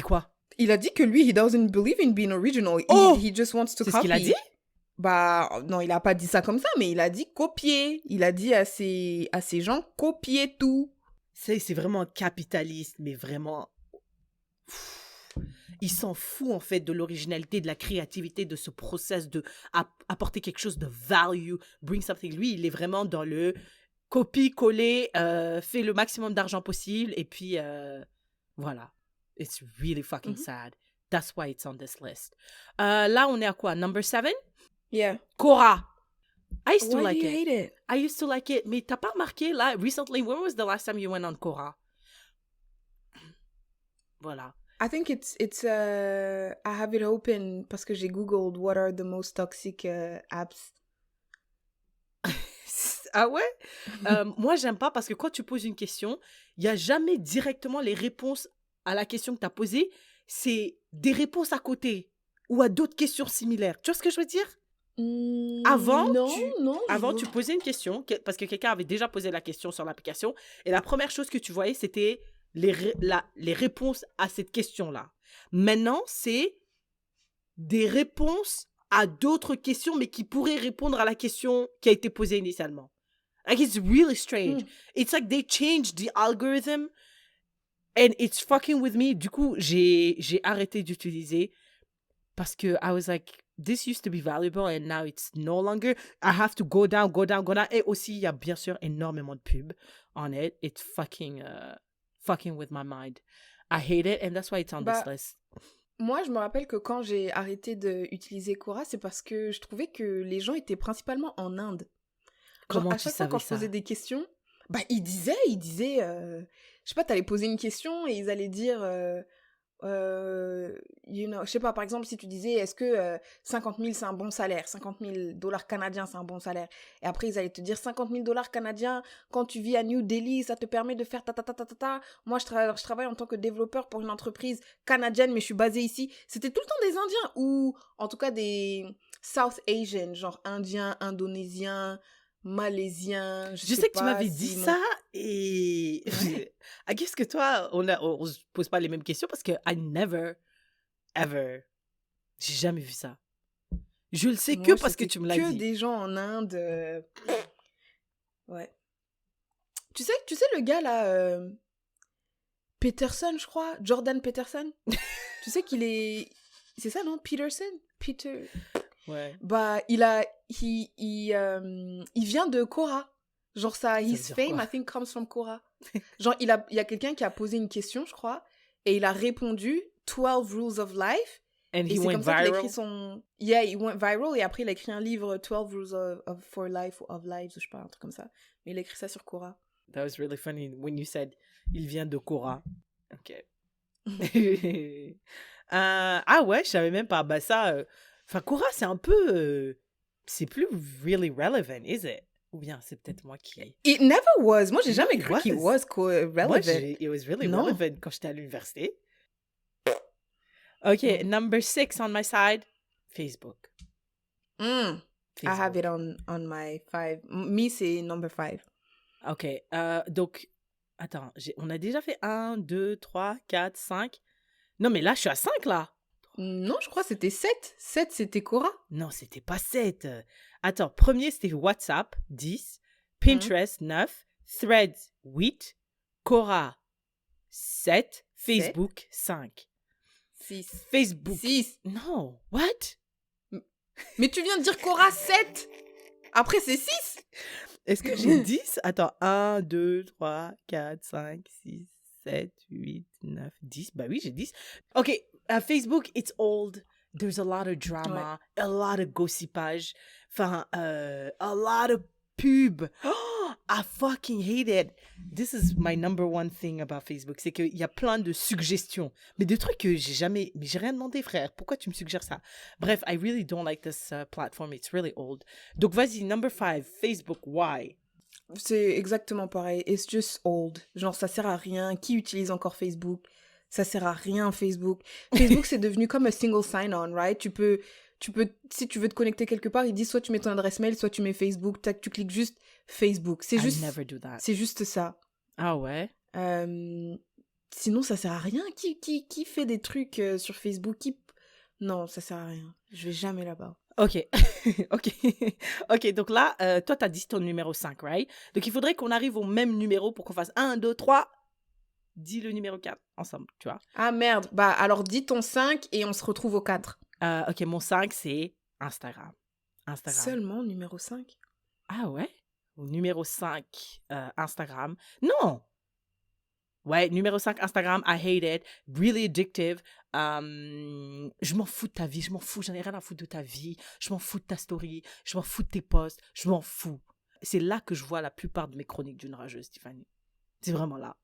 quoi? Il a dit que lui, he doesn't believe in being original. He just wants to copy. C'est ce qu'il a dit? Bah, non, il a pas dit ça comme ça, mais il a dit copier. Il a dit à ces gens, copier tout. C'est vraiment capitaliste, mais vraiment... Il s'en fout, en fait, de l'originalité, de la créativité, de ce process de apporter quelque chose de value, bring something. Lui, il est vraiment dans le copie-coller, fait le maximum d'argent possible, et puis, voilà. It's really fucking sad. That's why it's on this list. Là, on est à quoi? Number 7? Yeah. Quora. I used to Why like do you it. hate it? I used to like it. Mais t'as pas remarqué, là, recently, when was the last time you went on Quora? Voilà. I think it's I have it open parce que j'ai googled what are the most toxic apps. Ah ouais? Moi, j'aime pas parce que quand tu poses une question, il n'y a jamais directement les réponses à la question que tu as posée. C'est des réponses à côté ou à d'autres questions similaires. Tu vois ce que je veux dire? Avant, tu posais une question parce que quelqu'un avait déjà posé la question sur l'application et la première chose que tu voyais, c'était les réponses à cette question-là. Maintenant, c'est des réponses à d'autres questions, mais qui pourraient répondre à la question qui a été posée initialement. Like, it's really strange. It's like they changed the algorithm and it's fucking with me. Du coup, j'ai arrêté d'utiliser parce que I was like, this used to be valuable and now it's no longer. I have to go down. Et aussi, il y a bien sûr énormément de pubs on it. It's fucking with my mind. I hate it and that's why it's on this list. Moi, je me rappelle que quand j'ai arrêté d'utiliser Quora, c'est parce que je trouvais que les gens étaient principalement en Inde. Comment à chaque fois quand je posais des questions, bah ils disaient, je sais pas, t'allais poser une question et ils allaient dire, je sais pas, par exemple, si tu disais, est-ce que 50 000 c'est un bon salaire, 50 000 $ canadiens c'est un bon salaire, et après ils allaient te dire 50 000 $ canadiens, quand tu vis à New Delhi, ça te permet de faire ta. Moi je travaille en tant que développeur pour une entreprise canadienne, mais je suis basée ici. C'était tout le temps des Indiens, ou en tout cas des South Asian, genre Indiens, Indonésiens, Malaisiens. Je sais que tu m'avais dit ça et I guess que toi, on se pose pas les mêmes questions parce que I never, ever, j'ai jamais vu ça. Je le sais que parce que tu me l'as dit. Que des gens en Inde. Ouais. Tu sais le gars là, Peterson, je crois, Jordan Peterson. Tu sais qu'il est, c'est ça non, Peterson, Peter. Ouais. Bah, il vient de Quora. Genre ça, his fame, I think, comes from Quora. Genre, il y a quelqu'un qui a posé une question, je crois, et il a répondu 12 Rules of Life. And et he c'est went comme ça qu'il a viral. écrit son... Yeah, he went viral, et après il a écrit un livre, 12 Rules for Life, of Lives, ou je sais pas, un truc comme ça. Mais il a écrit ça sur Quora. That was really funny when you said, il vient de Quora. Ok. Ah ouais, je savais même pas. Bah ça... Enfin, Quora, c'est un peu... c'est plus really relevant, is it? Ou bien c'est peut-être moi qui... It never was. Moi, j'ai jamais cru qu'il was relevant. Moi, it was really relevant quand j'étais à l'université. OK, number 6 on my side, Facebook. I have it on my 5. Me, c'est number 5. OK, donc... Attends, on a déjà fait 1, 2, 3, 4, 5. Non, mais là, je suis à 5, là. Non, je crois que c'était 7. 7, c'était Quora. Non, c'était pas 7. Attends, premier, c'était WhatsApp, 10. Pinterest, 9. Threads, 8. Quora, 7. Facebook, 5. 6. Facebook. 6. Non, what? Mais tu viens de dire Quora 7. Après, c'est 6. Est-ce que j'ai 10? Attends, 1, 2, 3, 4, 5, 6, 7, 8, 9, 10. Bah oui, j'ai 10. OK, Facebook, it's old. There's a lot of drama, a lot of gossipage. Enfin, a lot of pub. Oh, I fucking hate it. This is my number one thing about Facebook. C'est qu'il y a plein de suggestions. Mais des trucs que j'ai jamais... Mais j'ai rien demandé, frère. Pourquoi tu me suggères ça? Bref, I really don't like this platform. It's really old. Donc, vas-y, number 5. Facebook, why? C'est exactement pareil. It's just old. Genre, ça sert à rien. Qui utilise encore Facebook? Ça sert à rien, Facebook. Facebook, c'est devenu comme un single sign-on, right? Tu peux, si tu veux te connecter quelque part, ils disent soit tu mets ton adresse mail, soit tu mets Facebook. Tac, tu cliques juste Facebook. C'est juste, I never do that. c'est juste ça. Ah ouais? Sinon, ça sert à rien. Qui fait des trucs sur Facebook? Non, ça sert à rien. Je vais jamais là-bas. Ok, ok, donc là, toi, t'as dit ton numéro 5, right? Donc, il faudrait qu'on arrive au même numéro pour qu'on fasse 1, 2, 3. Dis le numéro 4 ensemble, tu vois. Ah merde, bah alors dis ton 5 et on se retrouve au 4. Ok, mon 5, c'est Instagram. Seulement numéro 5? Ah ouais? Numéro 5, Instagram. Non! Ouais, numéro 5, Instagram, I hate it. Really addictive. Je m'en fous de ta vie, j'en ai rien à foutre de ta vie. Je m'en fous de ta story, je m'en fous de tes posts, je m'en fous. C'est là que je vois la plupart de mes chroniques d'une rageuse, Tiffany. C'est vraiment là.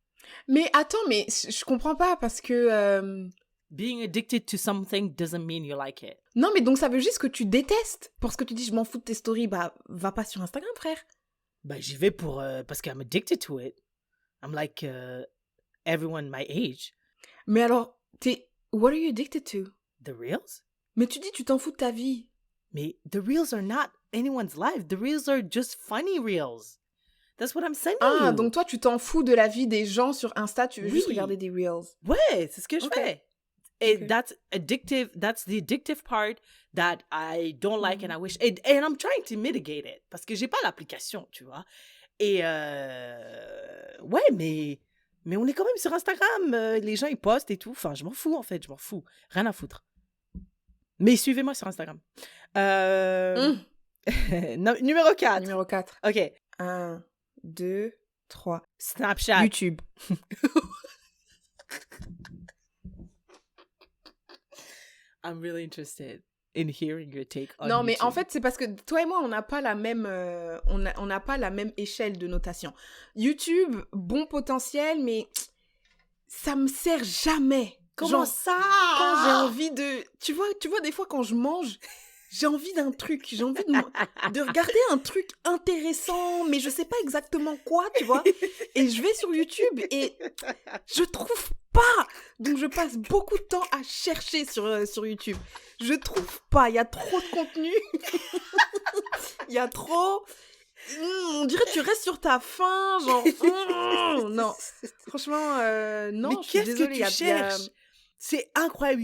Mais attends, mais je comprends pas parce que... Being addicted to something doesn't mean you like it. Non, mais donc ça veut juste que tu détestes. Parce que tu dis je m'en fous de tes stories, bah va pas sur Instagram, frère. Bah j'y vais parce que I'm addicted to it. I'm like everyone my age. Mais alors, what are you addicted to? The reels? Mais tu dis tu t'en fous de ta vie. Mais the reels are not anyone's life. The reels are just funny reels. That's what I'm saying. Ah, donc toi tu t'en fous de la vie des gens sur Insta, tu veux juste Oui. regarder des reels. Ouais, c'est ce que je Ok. fais. And Ok. that's addictive. That's the addictive part that I don't like and I wish. And I'm trying to mitigate it. Parce que j'ai pas l'application, tu vois. Et ouais, mais on est quand même sur Instagram. Les gens, ils postent et tout. Enfin, je m'en fous, en fait. Je m'en fous. Rien à foutre. Mais suivez-moi sur Instagram. Numéro 4. Numéro 4. OK. 1, 2, 3. Snapchat. YouTube. I'm really interested in hearing your take on Non, mais YouTube. en fait, c'est parce que toi et moi, on n'a pas la même, on n'a pas la même échelle de notation. YouTube, bon potentiel, mais ça me sert jamais. Comment Genre, ça? quand j'ai envie de... Tu vois, des fois, quand je mange, j'ai envie d'un truc. J'ai envie de regarder un truc intéressant, mais je sais pas exactement quoi, tu vois. Et je vais sur YouTube et je trouve pas. Donc, je passe beaucoup de temps à chercher sur YouTube. Je trouve pas. Il y a trop de contenu. Il y a trop... on dirait que tu restes sur ta faim, genre... non, franchement, non, Mais je suis qu'est-ce désolée. que il y tu a- cherches? C'est incroyable.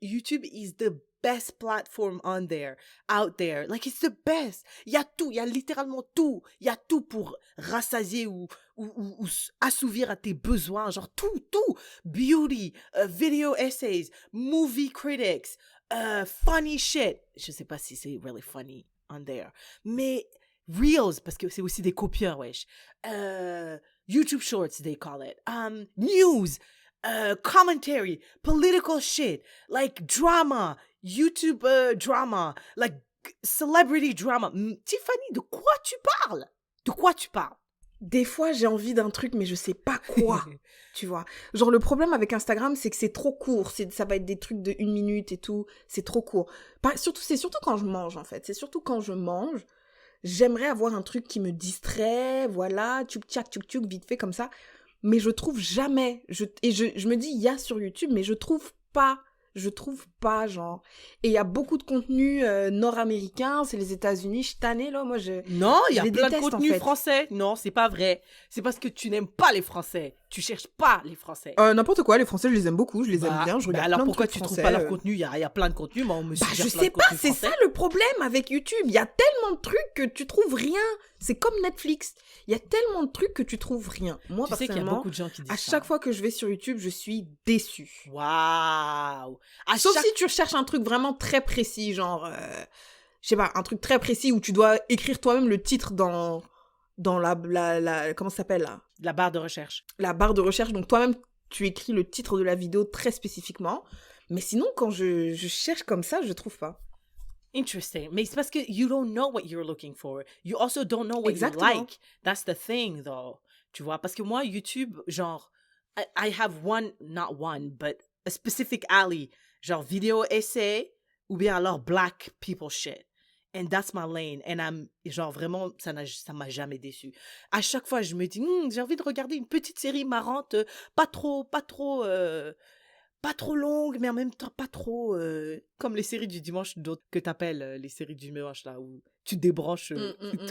YouTube is the best platform on there, out there. Like, it's the best. Il y a tout. Il y a littéralement tout. Il y a tout pour rassasier ou assouvir à tes besoins. Genre, tout. Beauty, video essays, movie critics, funny shit. Je sais pas si c'est really funny on there. Mais Reels, parce que c'est aussi des copieurs, wesh. YouTube Shorts, they call it. News, commentary, political shit, like drama, YouTube drama, like celebrity drama. Tiffany, de quoi tu parles? De quoi tu parles? Des fois, j'ai envie d'un truc, mais je sais pas quoi, tu vois. Genre, le problème avec Instagram, c'est que c'est trop court. Ça va être des trucs de 1 minute et tout. C'est trop court. C'est surtout quand je mange, en fait. C'est surtout quand je mange. J'aimerais avoir un truc qui me distrait, voilà, tchouk-tchak, tchouk-tchouk, vite fait comme ça. Mais je trouve jamais. Je me dis, il y a sur YouTube, mais je trouve pas, genre. Et il y a beaucoup de contenu nord-américain, c'est les États-Unis, je tannée, là, moi, Non, il y a les plein de déteste, en contenu fait. français. Non, c'est pas vrai. C'est parce que tu n'aimes pas les Français. Tu cherches pas les Français. N'importe quoi, les Français, je les aime beaucoup, je les aime bien, je regarde alors plein de pourquoi trucs tu trouves français, pas leur contenu? Il y a plein de contenu. Moi, on me Bah, suggère je plein de sais pas, contenu c'est français. ça le problème avec YouTube. Il y a tellement de trucs que tu trouves rien. C'est comme Netflix. Il y a tellement de trucs que tu trouves rien. Moi, Tu sais qu'il y a personnellement, beaucoup de gens qui disent à ça. chaque fois que je vais sur YouTube, je suis déçue. Waouh! Sauf si tu recherches un truc vraiment très précis, genre, je sais pas, un truc très précis où tu dois écrire toi-même le titre dans la comment ça s'appelle là? La barre de recherche. La barre de recherche. Donc toi-même, tu écris le titre de la vidéo très spécifiquement. Mais sinon, quand je cherche comme ça, je trouve pas. Interesting. Mais c'est parce que you don't know what you're looking for. You also don't know what Exactement. you like. That's the thing, though. Tu vois, parce que moi, YouTube, genre, I have not one, but a specific alley. Genre, vidéo essai ou bien alors black people shit. And that's my lane. And genre, vraiment, ça m'a jamais déçu. À chaque fois, je me dis, j'ai envie de regarder une petite série marrante, pas trop longue, mais en même temps pas trop comme les séries du dimanche que t'appelles les séries du dimanche, là, où tu débranches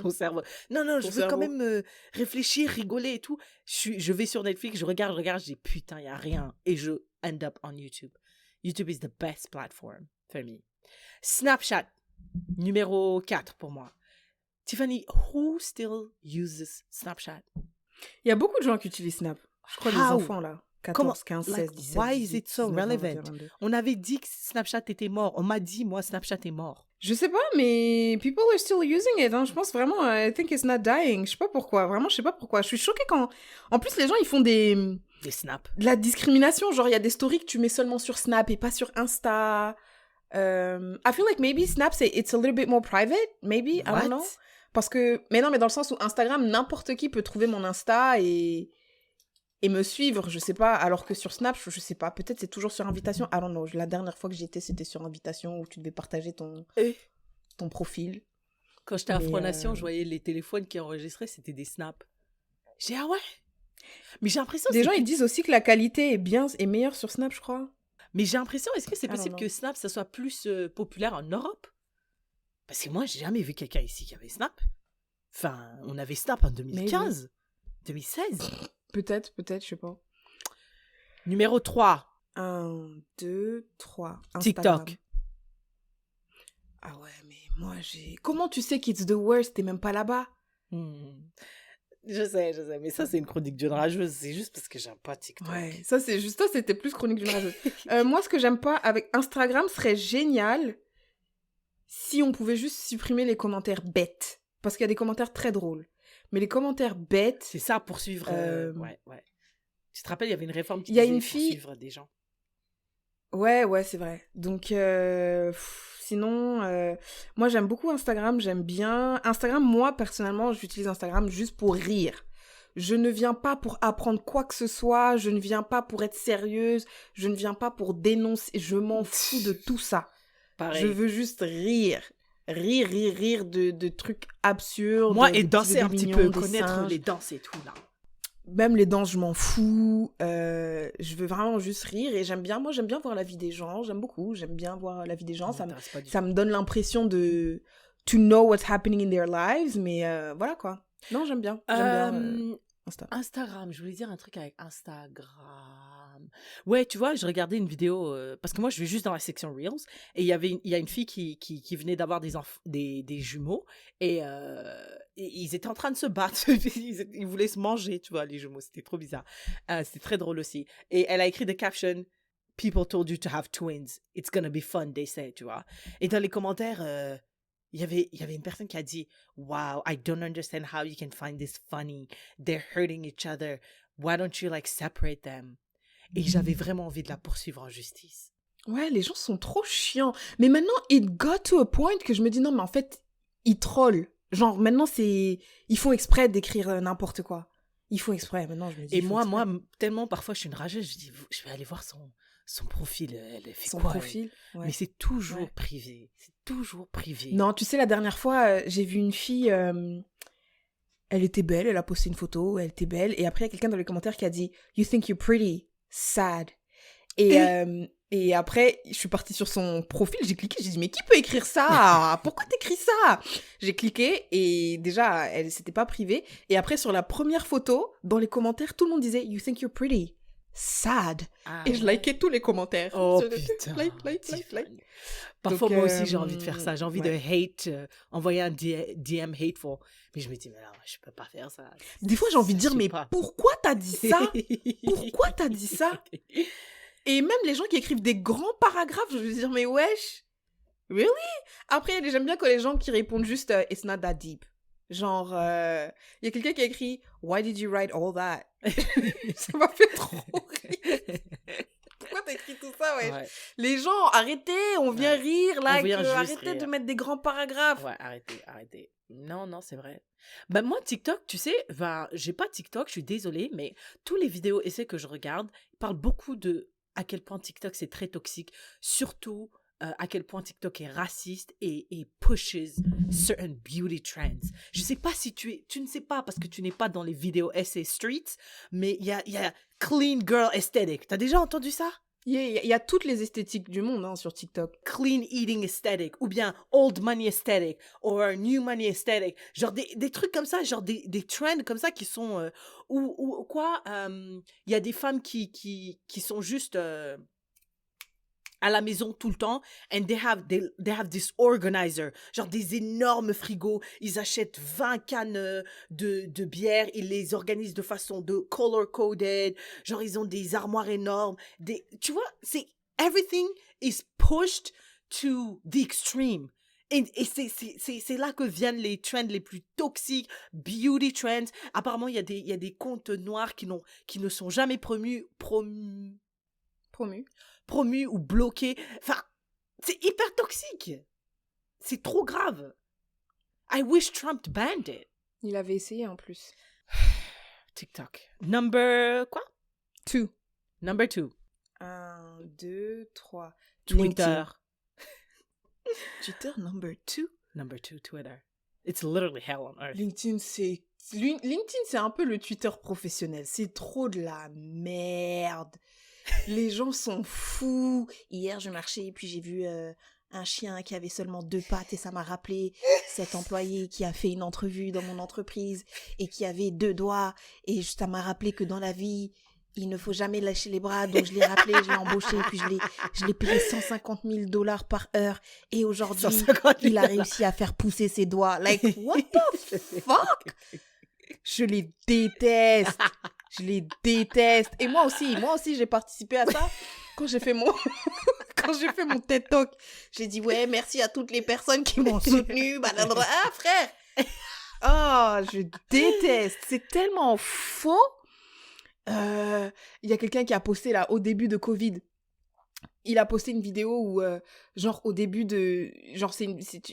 ton cerveau. Non, je veux quand même réfléchir, rigoler et tout. Je vais sur Netflix, je regarde, je dis, putain, il n'y a rien. Et je end up on YouTube. YouTube is the best platform for me. Snapchat, numéro 4 pour moi. Tiffany, who still uses Snapchat? Il y a beaucoup de gens qui utilisent Snap. Je crois les How? enfants, là. 14, 15, 16, 17, Why 18, is it so 19, relevant? 21, 22. On avait dit que Snapchat était mort. On m'a dit, moi, Snapchat est mort. Je sais pas, mais people are still using it. Hein. Je pense vraiment, I think it's not dying. Je sais pas pourquoi. Vraiment, je sais pas pourquoi. Je suis choquée quand... En plus, les gens, ils font Des snaps. de la discrimination. Genre, il y a des stories que tu mets seulement sur Snap et pas sur Insta. I feel like maybe Snap, it's a little bit more private. Maybe, I don't know. Parce que... Mais non, mais dans le sens où Instagram, n'importe qui peut trouver mon Insta et me suivre, je sais pas, alors que sur Snap, je sais pas, peut-être c'est toujours sur invitation, I don't know, la dernière fois que j'y étais, c'était sur invitation, où tu devais partager ton profil. Quand j'étais à Fronation, je voyais les téléphones qui enregistraient, c'était des snaps. J'ai dit, ah ouais? Mais j'ai l'impression... Des gens, ils disent aussi que la qualité est meilleure sur Snap, je crois. Mais j'ai l'impression, est-ce que c'est possible que Snap, ça soit plus populaire en Europe? Parce que moi, j'ai jamais vu quelqu'un ici qui avait Snap. Enfin, on avait Snap en 2015, 2016. Peut-être, je sais pas. Numéro 3. 1, 2, 3. TikTok. Ah ouais, mais moi, Comment tu sais qu'it's the worst? T'es même pas là-bas? Je sais, mais ça, c'est une chronique d'une rageuse. C'est juste parce que j'aime pas TikTok. Ouais, ça, c'était plus chronique d'une rageuse. Moi, ce que j'aime pas avec Instagram serait génial si on pouvait juste supprimer les commentaires bêtes. Parce qu'il y a des commentaires très drôles. Mais les commentaires bêtes... C'est ça, poursuivre... Ouais. Tu te rappelles, il y avait une réforme qui disait poursuivre des gens. Ouais, c'est vrai. Donc, sinon, moi, j'aime beaucoup Instagram, j'aime bien... Instagram, moi, personnellement, j'utilise Instagram juste pour rire. Je ne viens pas pour apprendre quoi que ce soit, je ne viens pas pour être sérieuse, je ne viens pas pour dénoncer, je m'en fous de tout ça. Pareil. Je veux juste rire de trucs absurdes. Moi, et danser un petit peu, connaître les danses et tout, là. Même les danses, je m'en fous. Je veux vraiment juste rire et j'aime bien voir la vie des gens. J'aime bien voir la vie des gens. Ça me donne l'impression de to know what's happening in their lives. Mais voilà, quoi. Non, j'aime bien. Instagram, je voulais dire un truc avec Instagram. Ouais, tu vois, je regardais une vidéo, parce que moi, je vais juste dans la section Reels, et il y a une fille qui venait d'avoir des jumeaux, et ils étaient en train de se battre, ils voulaient se manger, tu vois, les jumeaux, c'était trop bizarre. C'était très drôle aussi. Et elle a écrit des captions, « People told you to have twins, it's gonna be fun, they say », tu vois. Et dans les commentaires... Il y avait une personne qui a dit « Wow, I don't understand how you can find this funny. They're hurting each other. Why don't you, like, separate them? » Et j'avais vraiment envie de la poursuivre en justice. Ouais, les gens sont trop chiants. Mais maintenant, it got to a point que je me dis « Non, mais en fait, ils trollent. » Genre, maintenant, ils font exprès d'écrire n'importe quoi. Ils font exprès. Maintenant, je me dis... Et moi, tellement, parfois, je suis une rageuse. Je dis « Je vais aller voir son profil, elle fait son quoi, profil, ouais. Mais c'est toujours privé. C'est toujours privé. Non, tu sais, la dernière fois, j'ai vu une fille, elle était belle, elle a posté une photo, elle était belle, et après, il y a quelqu'un dans les commentaires qui a dit « You think you're pretty, sad ». Et après, je suis partie sur son profil, j'ai cliqué, j'ai dit « Mais qui peut écrire ça? Pourquoi t'écris ça ?» J'ai cliqué, et déjà, c'était pas privé. Et après, sur la première photo, dans les commentaires, tout le monde disait « You think you're pretty, sad ». Et je likais tous les commentaires. Oh putain. Like. Parfois, donc, moi aussi, j'ai envie de faire ça. J'ai envie de hate, envoyer un DM hateful. Mais je me dis, mais non, je peux pas faire ça. Des fois, j'ai envie de dire, mais pourquoi t'as dit ça? Pourquoi t'as dit ça? Et même les gens qui écrivent des grands paragraphes, je veux dire, mais wesh, really? Après, j'aime bien quand les gens qui répondent juste, it's not that deep. Genre, il y a quelqu'un qui a écrit, why did you write all that? Ça m'a fait trop rire. Pourquoi t'as écrit tout ça, ouais. Ouais. Les gens, arrêtez, on vient rire, là, On vient juste arrêtez rire. de mettre des grands paragraphes. Ouais, arrêtez. Non, c'est vrai. Bah, moi, TikTok, tu sais, j'ai pas TikTok, je suis désolée, mais tous les vidéos essais que je regarde parlent beaucoup de à quel point TikTok, c'est très toxique. Surtout, à quel point TikTok est raciste et pushes certain beauty trends. Je sais pas si tu ne sais pas parce que tu n'es pas dans les vidéos essais streets, mais il y a clean girl aesthetic. T'as déjà entendu ça? Il y a toutes les esthétiques du monde hein, sur TikTok. Clean eating aesthetic, ou bien old money aesthetic, ou new money aesthetic. Genre des trucs comme ça, genre des trends comme ça qui sont... ou quoi, il y a des femmes qui sont juste... à la maison tout le temps, and they have this organizer, genre des énormes frigos, ils achètent 20 cannes de bière, ils les organisent de façon de color-coded, genre ils ont des armoires énormes, tu vois, c'est, everything is pushed to the extreme. Et c'est là que viennent les trends les plus toxiques, beauty trends. Apparemment, il y a des comptes noirs qui ne sont jamais promus ou bloqué. Enfin, c'est hyper toxique. C'est trop grave. I wish Trump banned it. Il avait essayé en plus. TikTok. Number quoi? 2. Number 2. 1, 2, 3. Twitter. Twitter number 2. Number 2, Twitter. It's literally hell on earth. LinkedIn, c'est un peu le Twitter professionnel. C'est trop de la merde. Les gens sont fous. Hier, je marchais et puis j'ai vu un chien qui avait seulement 2 pattes et ça m'a rappelé cet employé qui a fait une entrevue dans mon entreprise et qui avait 2 doigts. Et ça m'a rappelé que dans la vie, il ne faut jamais lâcher les bras. Donc, je l'ai rappelé, je l'ai embauché et puis je l'ai payé $150,000 par heure. Et aujourd'hui, il a réussi à faire pousser ses doigts. Like, what the fuck? Je les déteste. Je les déteste. Et moi aussi, j'ai participé à ça quand j'ai fait mon TED Talk. J'ai dit, ouais, merci à toutes les personnes qui m'ont soutenu. Ah, frère. Oh, je déteste. C'est tellement faux. Il y a quelqu'un qui a posté là, au début de Covid. Il a posté une vidéo où, genre, au début de... Genre,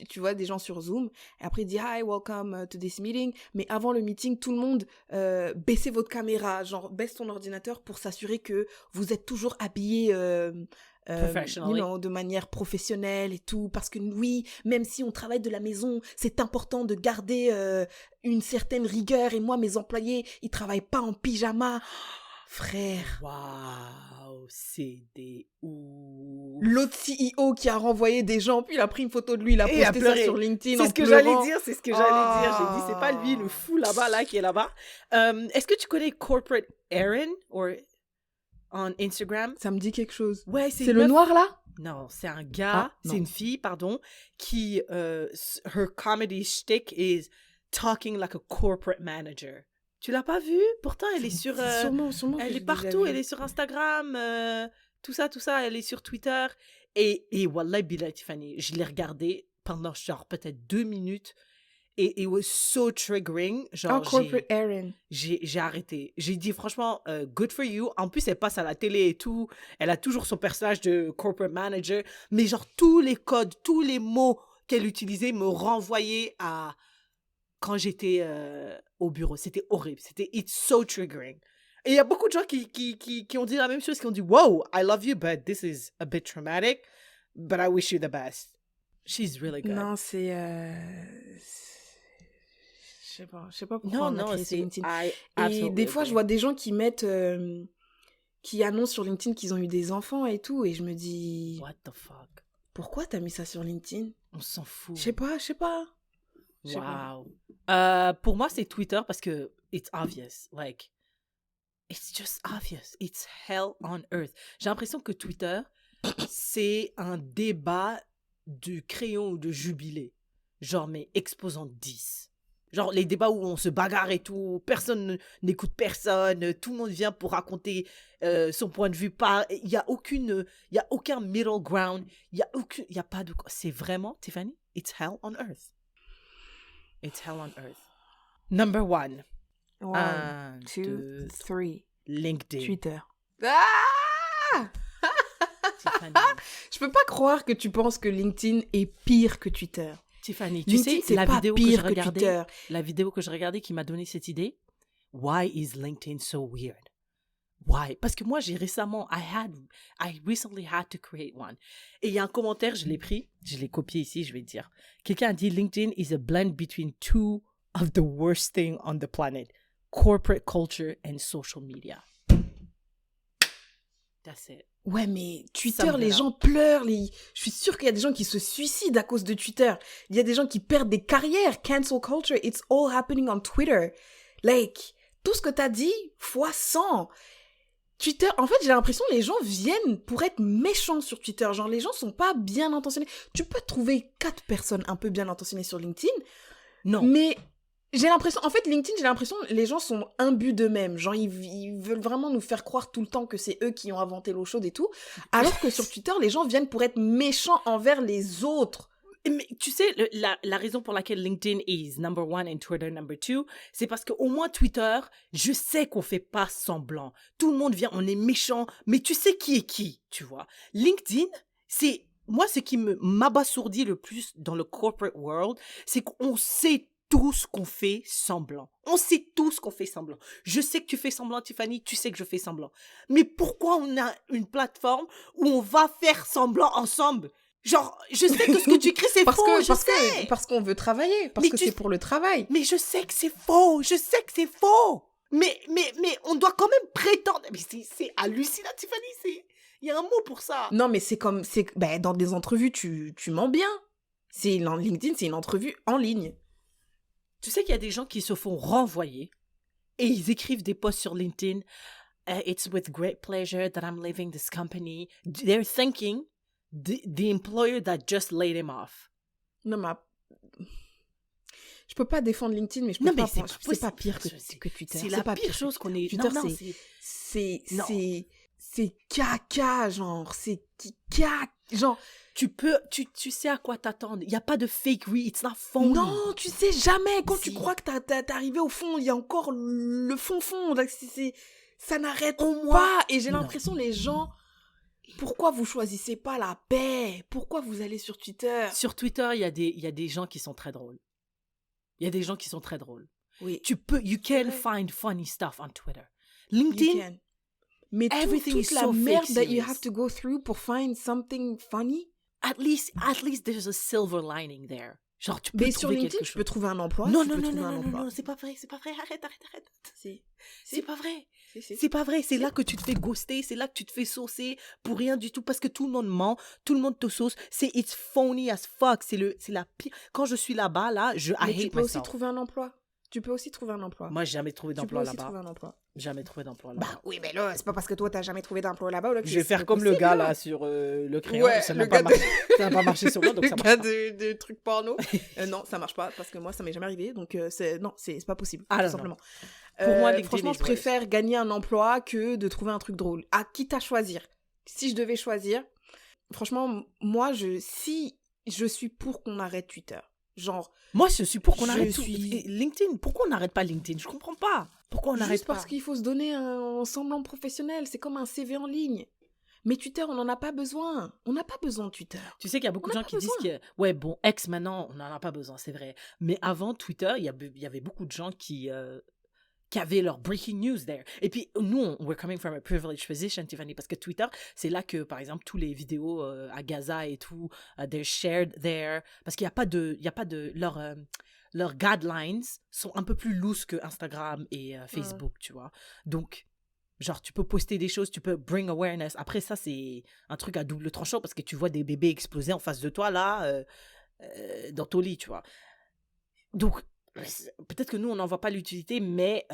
tu vois des gens sur Zoom. Et après, il dit « Hi, welcome to this meeting ». Mais avant le meeting, tout le monde, baissez votre caméra. Genre, baisse ton ordinateur pour s'assurer que vous êtes toujours habillés... de manière professionnelle et tout. Parce que oui, même si on travaille de la maison, c'est important de garder une certaine rigueur. Et moi, mes employés, ils travaillent pas en pyjama. Frère. Waouh, c'est des ouf. L'autre CEO qui a renvoyé des gens, puis il a pris une photo de lui, il a posté ça sur LinkedIn. C'est ce que j'allais dire. J'ai dit, c'est pas lui, le fou là-bas, qui est là-bas. Est-ce que tu connais Corporate Erin on Instagram? Ça me dit quelque chose. Ouais, c'est le noir là? Non, c'est un gars, c'est une fille, pardon, qui, her comedy shtick is talking like a corporate manager. Tu l'as pas vue? Pourtant, elle est sur... sûrement elle est partout, elle est sur Instagram, tout ça, elle est sur Twitter. Et Wallah Billah Tiffany, je l'ai regardée pendant genre peut-être 2 minutes et it was so triggering. Genre, Corporate Erin. J'ai arrêté. J'ai dit franchement, good for you. En plus, elle passe à la télé et tout. Elle a toujours son personnage de corporate manager. Mais genre, tous les codes, tous les mots qu'elle utilisait me renvoyaient à... quand j'étais au bureau. C'était horrible. It's so triggering. Et il y a beaucoup de gens qui ont dit la même chose, qui ont dit, wow, I love you, but this is a bit traumatic, but I wish you the best. She's really good. Non, c'est... Je sais pas pourquoi on a créé sur LinkedIn. Et des fois, je vois des gens qui mettent... qui annoncent sur LinkedIn qu'ils ont eu des enfants et tout, et je me dis... What the fuck? Pourquoi t'as mis ça sur LinkedIn? On s'en fout. Je sais pas. Wow. Pour moi, c'est Twitter parce que it's obvious. Like, it's just obvious. It's hell on earth. J'ai l'impression que Twitter, c'est un débat de crayon ou de jubilé. Genre, mais exposant 10. Genre, les débats où on se bagarre et tout, personne n'écoute personne, tout le monde vient pour raconter son point de vue. Il y a aucun middle ground. Il y a pas de... C'est vraiment, Tiffany, it's hell on earth. It's hell on earth. Number 1. 1, 2, 3. LinkedIn. Twitter. Ah! Tiffany, Je peux pas croire que tu penses que LinkedIn est pire que Twitter. Tiffany, tu LinkedIn, sais, c'est la pas vidéo que pire je que regardais, Twitter. la vidéo que je regardais qui m'a donné cette idée, why is LinkedIn so weird? Why? Parce que moi, I recently had to create one. Et il y a un commentaire, je l'ai pris, je l'ai copié ici, je vais te dire. Quelqu'un a dit LinkedIn is a blend between two of the worst things on the planet. Corporate culture and social media. That's it. Ouais, mais Ça Twitter, me les vénère. gens pleurent. Je suis sûre qu'il y a des gens qui se suicident à cause de Twitter. Il y a des gens qui perdent des carrières. Cancel culture, it's all happening on Twitter. Like, tout ce que t'as dit, fois 100. Twitter, en fait, j'ai l'impression que les gens viennent pour être méchants sur Twitter. Genre, les gens sont pas bien intentionnés. Tu peux trouver 4 personnes un peu bien intentionnées sur LinkedIn, Non. mais j'ai l'impression, en fait, LinkedIn, j'ai l'impression que les gens sont imbus d'eux-mêmes. Genre, ils veulent vraiment nous faire croire tout le temps que c'est eux qui ont inventé l'eau chaude et tout. Alors que sur Twitter, les gens viennent pour être méchants envers les autres. Mais tu sais, la raison pour laquelle LinkedIn is number one and Twitter number two, c'est parce qu'au moins Twitter, je sais qu'on fait pas semblant. Tout le monde vient, on est méchant, mais tu sais qui est qui, tu vois. LinkedIn, c'est, moi, ce qui m'abasourdit le plus dans le corporate world, c'est qu'on sait tous qu'on fait semblant. On sait tous qu'on fait semblant. Je sais que tu fais semblant, Tiffany, tu sais que je fais semblant. Mais pourquoi on a une plateforme où on va faire semblant ensemble? Genre, je sais que ce que tu écris, c'est faux, Parce qu'on veut travailler, parce Mais que tu- c'est pour le travail. Mais je sais que c'est faux, je sais que c'est faux. Mais on doit quand même prétendre. Mais c'est hallucinant, Tiffany, il y a un mot pour ça. Non, mais ben, dans des entrevues, tu mens bien. LinkedIn, c'est une entrevue en ligne. Tu sais qu'il y a des gens qui se font renvoyer et ils écrivent des posts sur LinkedIn. It's with great pleasure that I'm leaving this company. They're thinking the employer that just laid him off. Non, mais je peux pas défendre LinkedIn, mais je peux Non, mais pas c'est penser- pas c'est pas pire possible. que Twitter. C'est la pas pire que chose qu'on ait. Twitter, Non, non, c'est caca, genre, c'est caca, genre. tu sais à quoi t'attendre. Il n'y a pas de fake it's not phony. Non, tu sais jamais. Quand tu Si. crois que t'es arrivé au fond, il y a encore le fond. Donc ça n'arrête Au moins- pas. Et j'ai Non. l'impression, les gens, pourquoi vous choisissez pas la paix? Pourquoi vous allez sur Twitter? Sur Twitter, il y a des gens qui sont très drôles. Il y a des gens qui sont très drôles. Oui, You can vrai. find funny stuff on Twitter. you LinkedIn, can. Mais everything toute is la so fake merde that you serious. have to go through pour find something funny. at least there's a silver lining there. Genre, tu peux Mais sur trouver LinkedIn, quelque tu chose. peux trouver un emploi. Non, tu non, peux non, trouver non, un non, emploi. non, c'est pas vrai. Arrête. Si. C'est pas vrai. Si. C'est pas vrai. C'est là que tu te fais ghoster. C'est là que tu te fais saucer pour rien du tout. Parce que tout le monde ment. Tout le monde te sauce. It's phony as fuck. C'est la pire. Quand je suis là-bas, là, I Mais tu hate peux aussi myself. trouver un emploi. Moi, j'ai jamais trouvé Tu peux d'emploi aussi là-bas. trouver un emploi. Jamais trouvé d'emploi là-bas. Bah oui, mais là, c'est pas parce que toi, t'as jamais trouvé d'emploi là-bas. Là, que Je vais c'est faire comme le possible, gars là sur le crayon. Ouais, ça le n'a pas, gars de- ça n'a pas marché sur moi, donc Le ça gars marche pas. de trucs porno. Non, ça marche pas parce que moi, ça m'est jamais arrivé. Donc, c'est pas possible, Ah, tout non, non. simplement. Pour moi, LinkedIn franchement, is je préfère gagner un emploi que de trouver un truc drôle. À quitte à choisir. Si je devais choisir, franchement, moi, si je suis pour qu'on arrête Twitter. Genre, Moi, je suis pour qu'on Je arrête suis- tout. LinkedIn, pourquoi on n'arrête pas LinkedIn? Je comprends pas. Pourquoi on n'arrête juste pas? parce qu'il faut se donner un semblant professionnel. C'est comme un CV en ligne. Mais Twitter, on n'en a pas besoin. On n'a pas besoin de Twitter. Tu sais qu'il y a beaucoup de On gens n'a pas qui disent que, ouais, bon, X maintenant, on n'en a pas besoin, c'est vrai. Mais avant Twitter, il y avait beaucoup de gens qui avaient leur breaking news there. Et puis, nous, we're coming from a privileged position, Tiffany, parce que Twitter, c'est là que, par exemple, tous les vidéos à Gaza et tout, they're shared there. Parce qu'il n'y a pas de, leurs guidelines sont un peu plus loose que Instagram et Facebook, tu vois. Donc, genre, tu peux poster des choses, tu peux bring awareness. Après, ça, c'est un truc à double tranchant parce que tu vois des bébés exploser en face de toi, là, dans ton lit, tu vois. Donc, peut-être que nous, on n'en voit pas l'utilité, mais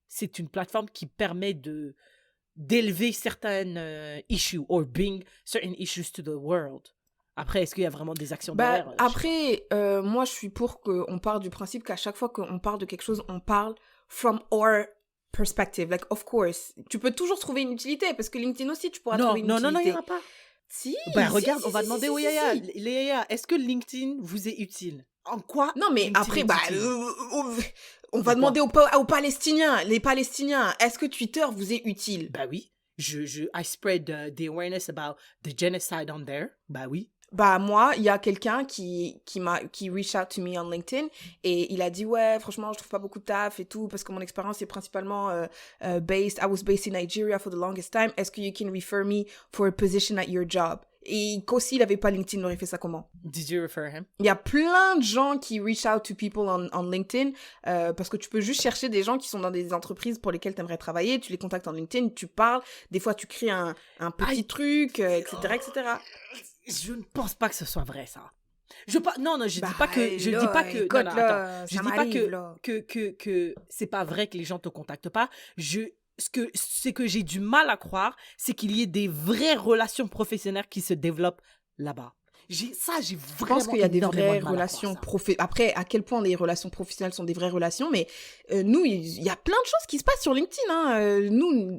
c'est une plateforme qui permet d'élever certaines issues or bring certain issues to the world. Après, est-ce qu'il y a vraiment des actions Bah, derrière? après, moi, je suis pour qu'on parte du principe qu'à chaque fois qu'on parle de quelque chose, on parle from our perspective. Like, of course. Tu peux toujours trouver une utilité, parce que LinkedIn aussi, tu pourras trouver une non, utilité. il n'y en a pas. Si. Ben, si, regarde, si, on va si, demander si, aux si, Yaya. si. Les Yaya, est-ce que LinkedIn vous est utile? En quoi? Non, mais LinkedIn après, est bah, utile? on va De quoi? demander aux Palestiniens. Les Palestiniens, est-ce que Twitter vous est utile? Bah oui. I spread the awareness about the genocide on there. Bah oui. Bah moi, il y a quelqu'un qui reached out to me on LinkedIn et il a dit ouais, franchement, je trouve pas beaucoup de taf et tout parce que mon expérience est principalement I was based in Nigeria for the longest time. Est-ce que you can refer me for a position at your job? Et qu'aussi il avait pas LinkedIn, il aurait fait ça comment? Did you refer him? Il y a plein de gens qui reach out to people on LinkedIn parce que tu peux juste chercher des gens qui sont dans des entreprises pour lesquelles tu aimerais travailler, tu les contactes en LinkedIn, tu parles, des fois tu crées un petit truc, etc., etc. Je ne pense pas que ce soit vrai, ça. Je dis pas que non, écoute, attends, je ça dis pas m'arrive, là. que c'est pas vrai que les gens te contactent pas. Ce que j'ai du mal à croire, c'est qu'il y ait des vraies relations professionnelles qui se développent là-bas. J'ai Je vraiment pense qu'il y a des énormément vraies de mal à relations croire ça. professionnelles. Après, à quel point les relations professionnelles sont des vraies relations, mais nous, il y a plein de choses qui se passent sur LinkedIn. Hein. Nous,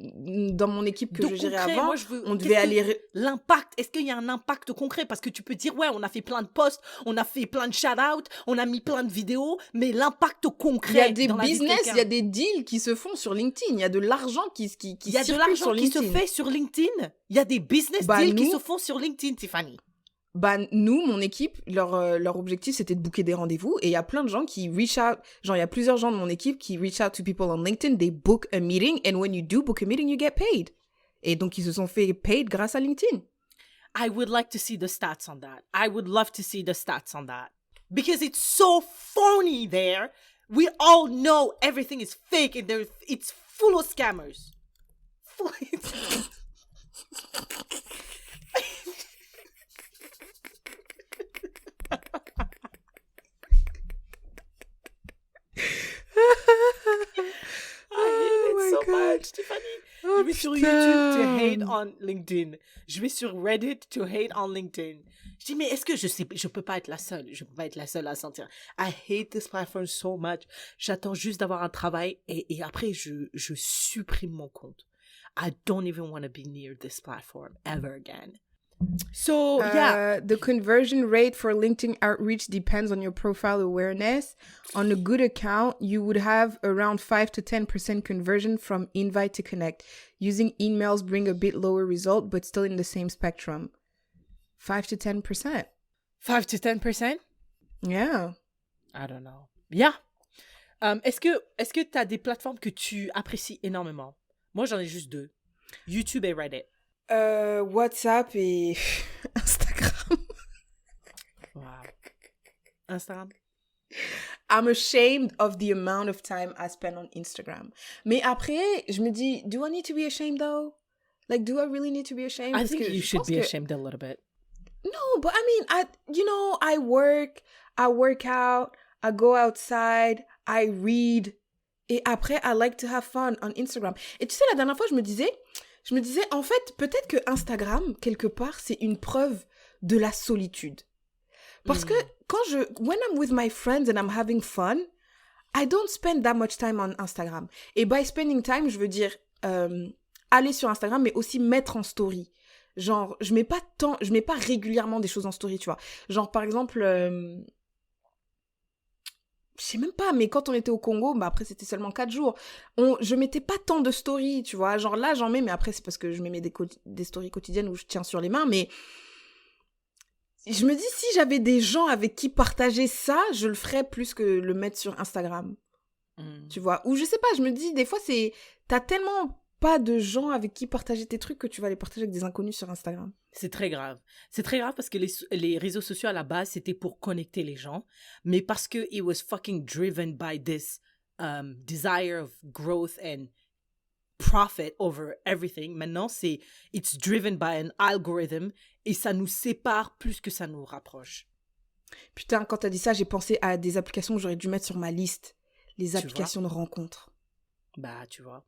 dans mon équipe que De je gérais concret, avant, moi, je veux- on devait qu'est-ce que- aller... L'impact, est-ce qu'il y a un impact concret? Parce que tu peux dire, ouais, on a fait plein de posts, on a fait plein de shout-out, on a mis plein de vidéos, mais l'impact concret Il y a des dans la vie de business, quelqu'un. il y a des deals qui se font sur LinkedIn. Il y a de l'argent qui Il y a de circule sur l'argent qui LinkedIn. se fait sur LinkedIn. Il y a des business Bah, deals qui nous- se font sur LinkedIn, Tiffany. Bah, nous, mon équipe, leur objectif, c'était de booker des rendez-vous. Et il y a plein de gens qui reach out. Genre, il y a plusieurs gens de mon équipe qui reach out to people on LinkedIn. They book a meeting. And when you do book a meeting, you get paid. Et donc, ils se sont fait paid grâce à LinkedIn. I would like to see the stats on that. I would love to see the stats on that. Because it's so phony there. We all know everything is fake and it's full of scammers. I hate it so much, Tiffany. Je vais sur YouTube to hate on LinkedIn. Je vais sur Reddit to hate on LinkedIn. Je dis, mais est-ce que je peux pas être la seule. Je peux pas être la seule à sentir. I hate this platform so much. J'attends juste d'avoir un travail et après, je supprime mon compte. I don't even want to be near this platform ever again. So, yeah. The conversion rate for LinkedIn outreach depends on your profile awareness. On a good account, you would have around 5 to 10% conversion from invite to connect. Using emails bring a bit lower result, but still in the same spectrum. 5 to 10%. 5 to 10%? Yeah. I don't know. Yeah. Est-ce que tu as des plateformes que tu apprécies énormément? Moi, j'en ai juste 2. YouTube et Reddit. WhatsApp et Instagram. Wow. Instagram? I'm ashamed of the amount of time I spend on Instagram. Mais après, je me dis, do I need to be ashamed though? Like, do I really need to be ashamed? I Parce think que you je should pense be que- ashamed a little bit. No, but I mean, I work out, I go outside, I read. Et après, I like to have fun on Instagram. Et tu sais, la dernière fois, je me disais, en fait, peut-être que Instagram, quelque part, c'est une preuve de la solitude. Parce que when I'm with my friends and I'm having fun, I don't spend that much time on Instagram. Et by spending time, je veux dire aller sur Instagram, mais aussi mettre en story. Genre, je mets pas régulièrement des choses en story, tu vois. Genre, par exemple, je sais même pas, mais quand on était au Congo, bah après, c'était seulement 4 jours. Je mettais pas tant de stories, tu vois. Genre, là, j'en mets, mais après, c'est parce que je mets des stories quotidiennes où je tiens sur les mains, mais je me dis, si j'avais des gens avec qui partager ça, je le ferais plus que le mettre sur Instagram. Tu vois. Ou je sais pas, je me dis, des fois, t'as tellement pas de gens avec qui partager tes trucs que tu vas les partager avec des inconnus sur Instagram. C'est très grave. C'est très grave parce que les réseaux sociaux, à la base, c'était pour connecter les gens. Mais parce que it was fucking driven by this desire of growth and profit over everything. Maintenant, it's driven by an algorithm et ça nous sépare plus que ça nous rapproche. Putain, quand t'as dit ça, j'ai pensé à des applications que j'aurais dû mettre sur ma liste. Les Tu applications de rencontres. Bah, tu vois.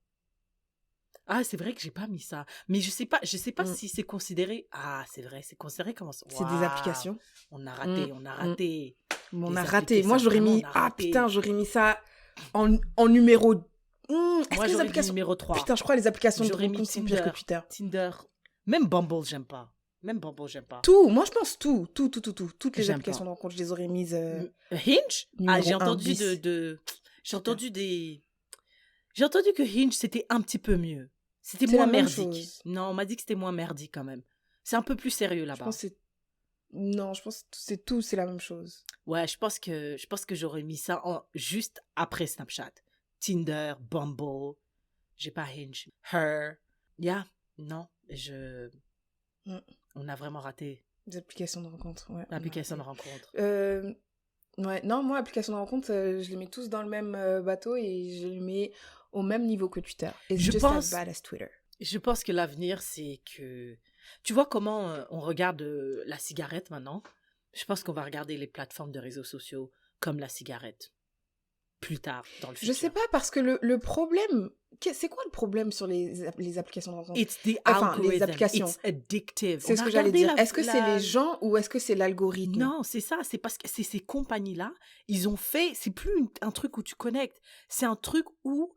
Ah, c'est vrai que j'ai pas mis ça. Mais je sais pas si c'est considéré. Ah, c'est vrai, c'est considéré comme ça. C'est des applications. On a raté. On Les a raté. applications, Moi, j'aurais vraiment, mis... on a Ah, raté. putain, j'aurais mis ça en numéro... Est-ce Moi, que les j'aurais dit applications... numéro 3. Putain, je crois que les applications de J'aurais mis rencontres sont pires que Tinder. Twitter. Tinder. Même Bumble, j'aime pas. Tout, moi je pense tout. Toutes les J'aime applications pas. de rencontres, je les aurais mises... Hinge? Ah, numéro j'ai un entendu bis. J'ai entendu que Hinge, c'était un petit peu mieux. C'était C'est moins la même merdique. chose. Non, on m'a dit que c'était moins merdique quand même. C'est un peu plus sérieux Je là-bas. pense que c'est... Non, je pense que c'est la même chose. Ouais, je pense que j'aurais mis ça juste après Snapchat. Tinder, Bumble, j'ai pas Hinge, Her. Yeah, non, Mm. on a vraiment raté Des applications de rencontre, ouais. l'application de rencontre. Ouais, non, moi, application de rencontre, je les mets tous dans le même bateau et je les mets au même niveau que Twitter. It's Je just pense- as bad as Twitter. Je pense que l'avenir, c'est que... Tu vois comment on regarde la cigarette maintenant? Je pense qu'on va regarder les plateformes de réseaux sociaux comme la cigarette. Plus tard, dans le Je futur. sais pas, parce que le problème... C'est quoi le problème sur les applications de rencontre? It's the Enfin, les algorithm. applications. It's addictive. C'est On ce a que j'allais regardé dire. Est-ce que c'est les gens ou est-ce que c'est l'algorithme? Non, c'est ça. C'est parce que c'est ces compagnies-là, ils ont fait... C'est plus un truc où tu connectes. C'est un truc où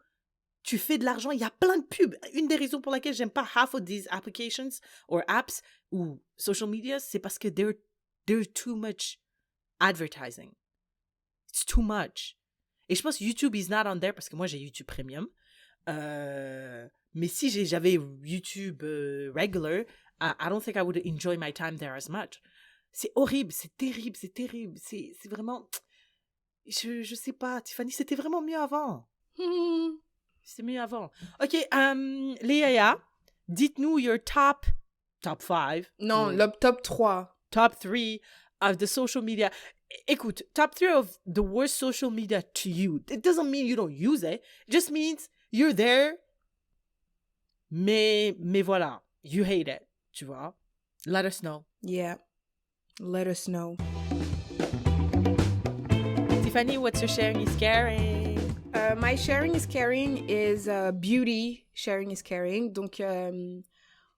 tu fais de l'argent. Il y a plein de pubs. Une des raisons pour laquelle j'aime pas half of these applications or apps ou social media, c'est parce que there's too much advertising. It's too much. Et je pense que YouTube is not on there parce que moi, j'ai YouTube Premium. Mais si j'avais YouTube regular, I don't think I would enjoy my time there as much. C'est horrible, c'est terrible, c'est terrible. C'est vraiment... Je sais pas, Tiffany, c'était vraiment mieux avant. C'était mieux avant. OK, Léa, dites-nous your top 5. Non, le top 3. Top 3 of the social media. Écoute, top 3 of the worst social media to you. It doesn't mean you don't use it. It just means you're there. Mais voilà, you hate it, tu vois. Let us know. Yeah. Let us know. Tiffany, what's your sharing is caring? My sharing is caring is beauty. Sharing is caring. Donc,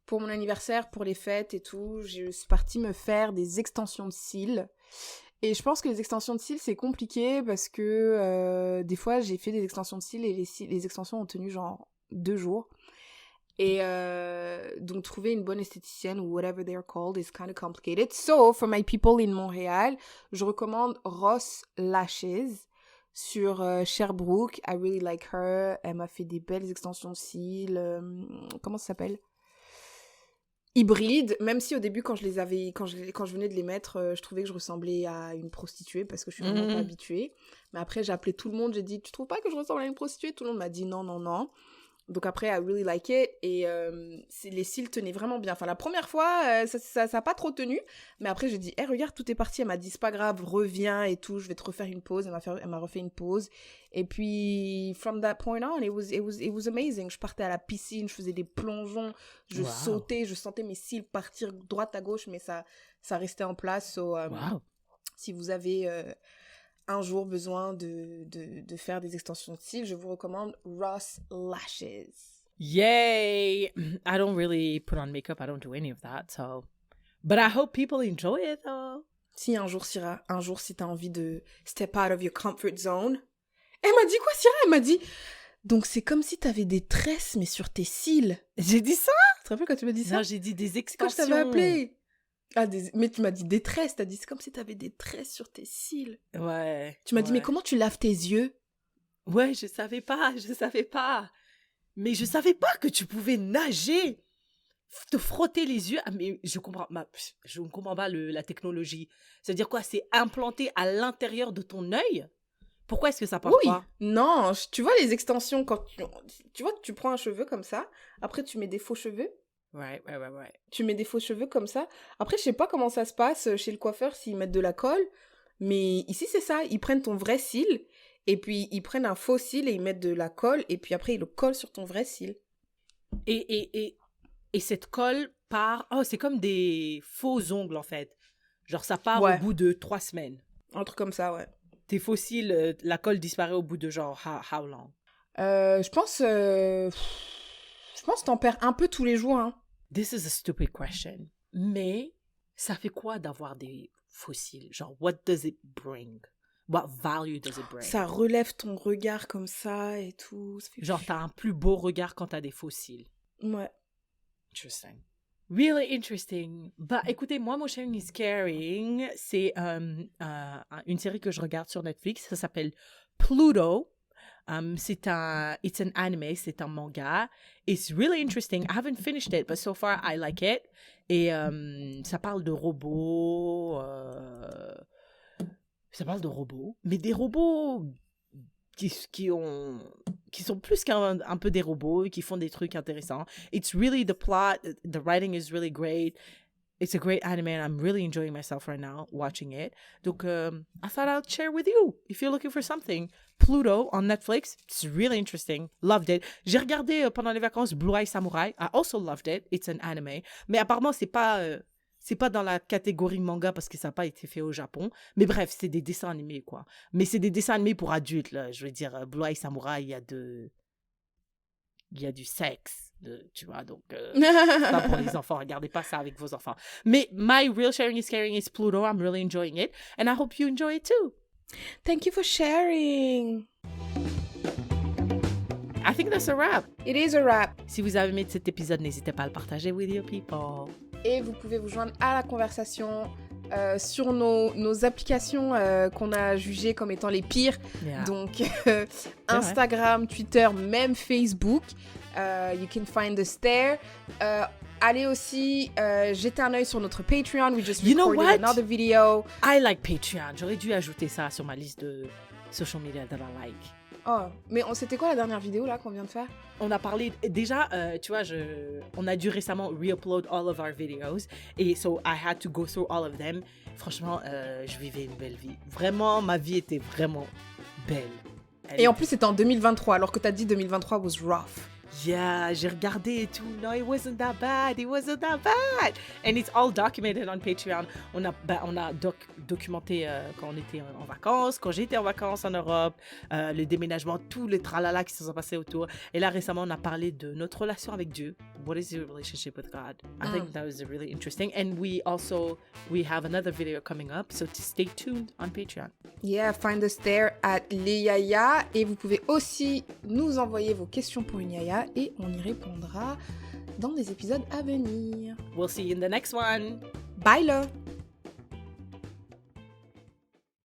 pour mon anniversaire, pour les fêtes et tout, je suis partie me faire des extensions de cils. Et je pense que les extensions de cils, c'est compliqué parce que des fois, j'ai fait des extensions de cils et les extensions ont tenu genre 2 jours. Et donc, trouver une bonne esthéticienne ou whatever they're called is kind of complicated. So, for my people in Montréal, je recommande Ross Lashes sur Sherbrooke. I really like her. Elle m'a fait des belles extensions de cils. Comment ça s'appelle? Hybride, même si au début quand je venais de les mettre, je trouvais que je ressemblais à une prostituée parce que je suis vraiment pas habituée. Mais après j'ai appelé tout le monde, j'ai dit tu trouves pas que je ressemble à une prostituée? Tout le monde m'a dit non. Donc après I really like it et les cils tenaient vraiment bien. Enfin la première fois ça a pas trop tenu, mais après j'ai dit regarde tout est parti. Elle m'a dit c'est pas grave, reviens et tout, je vais te refaire une pause. Elle m'a refait une pause et puis from that point on it was amazing. Je partais à la piscine, je faisais des plongeons, je sautais, je sentais mes cils partir droite à gauche mais ça restait en place. So, si vous avez un jour besoin de faire des extensions de cils, je vous recommande Ross Lashes. Yay! I don't really put on makeup. I don't do any of that. So, but I hope people enjoy it though. Si un jour, Syrah, si t'as envie de step out of your comfort zone. Elle m'a dit quoi, Syrah? Elle m'a dit, donc c'est comme si t'avais des tresses mais sur tes cils. J'ai dit ça? Tu te rappelles quand tu m'as dit ça? Non, j'ai dit des Quand extensions. je t'avais appelé. Mais tu m'as dit des tresses, t'as dit c'est comme si t'avais des tresses sur tes cils. Ouais. Tu m'as dit mais comment tu laves tes yeux? Ouais, je savais pas. Mais je savais pas que tu pouvais nager, te frotter les yeux. Ah, mais je comprends pas la technologie. Ça veut dire quoi? C'est implanté à l'intérieur de ton œil? Pourquoi est-ce que ça part pas? Non, tu vois les extensions quand tu vois que tu prends un cheveu comme ça, après tu mets des faux cheveux. Ouais. Tu mets des faux cheveux comme ça. Après, je sais pas comment ça se passe chez le coiffeur s'ils mettent de la colle. Mais ici, c'est ça. Ils prennent ton vrai cil. Et puis, ils prennent un faux cil et ils mettent de la colle. Et puis après, ils le collent sur ton vrai cil. Et cette colle part... Oh, c'est comme des faux ongles, en fait. Genre, ça part au bout de 3 semaines. Un truc comme ça, ouais. Tes faux cils, la colle disparaît au bout de genre... How long? Je pense que t'en perds un peu tous les jours, hein. This is a stupid question. Mais ça fait quoi d'avoir des fossiles? Genre, what does it bring? What value does it bring? Ça relève ton regard comme ça et tout. Ça fait... Genre, t'as un plus beau regard quand t'as des fossiles. Ouais. Interesting. Really interesting. Bah, écoutez, moi, mon sharing is caring. C'est une série que je regarde sur Netflix. Ça s'appelle Pluto. It's an anime, c'est un manga. It's really interesting. I haven't finished it, but so far I like it. Et ça parle de robots. Ça parle de robots, mais des robots qui sont plus qu'un peu des robots, qui font des trucs intéressants. It's really the plot, the writing is really great. It's a great anime and I'm really enjoying myself right now watching it. Donc, I thought I'd share with you if you're looking for something. Pluto on Netflix, it's really interesting. Loved it. J'ai regardé pendant les vacances Blue Eye Samurai. I also loved it. It's an anime. Mais apparemment, c'est pas dans la catégorie manga parce que ça n'a pas été fait au Japon. Mais bref, c'est des dessins animés, quoi. Mais c'est des dessins animés pour adultes, là. Je veux dire, Blue Eye Samurai, il y a du sexe. Tu vois, donc c'est pas pour les enfants. Regardez pas ça avec vos enfants. Mais my real sharing is caring is Pluto. I'm really enjoying it. And I hope you enjoy it too. Thank you for sharing. I think that's a wrap. It is a wrap. Si vous avez aimé cet épisode, n'hésitez pas à le partager with your people. Et vous pouvez vous joindre à la conversation sur nos applications qu'on a jugées comme étant les pires. Yeah. Donc, Instagram, Twitter, même Facebook. You can find us there. Allez aussi jeter un œil sur notre Patreon. We just recorded another video. I like Patreon. J'aurais dû ajouter ça sur ma liste de social media that I like. Oh, mais c'était quoi la dernière vidéo là qu'on vient de faire? On a parlé déjà, tu vois, on a dû récemment re-upload all of our videos et so I had to go through all of them. Franchement, je vivais une belle vie. Vraiment, ma vie était vraiment belle. Et en plus, c'était en 2023, alors que t'as dit 2023 was rough. Yeah, j'ai regardé et tout. No, it wasn't that bad. It wasn't that bad. And it's all documented on Patreon. On a documenté quand on était en vacances, quand j'étais en vacances en Europe, le déménagement, tous les tralala qui se sont passés autour. Et là, récemment, on a parlé de notre relation avec Dieu. What is your relationship with God? I think that was really interesting. And we have another video coming up, so stay tuned on Patreon. Yeah, find us there at les Yaya. Et vous pouvez aussi nous envoyer vos questions pour une Yaya et on y répondra dans des épisodes à venir. We'll see you in the next one. Bye, love!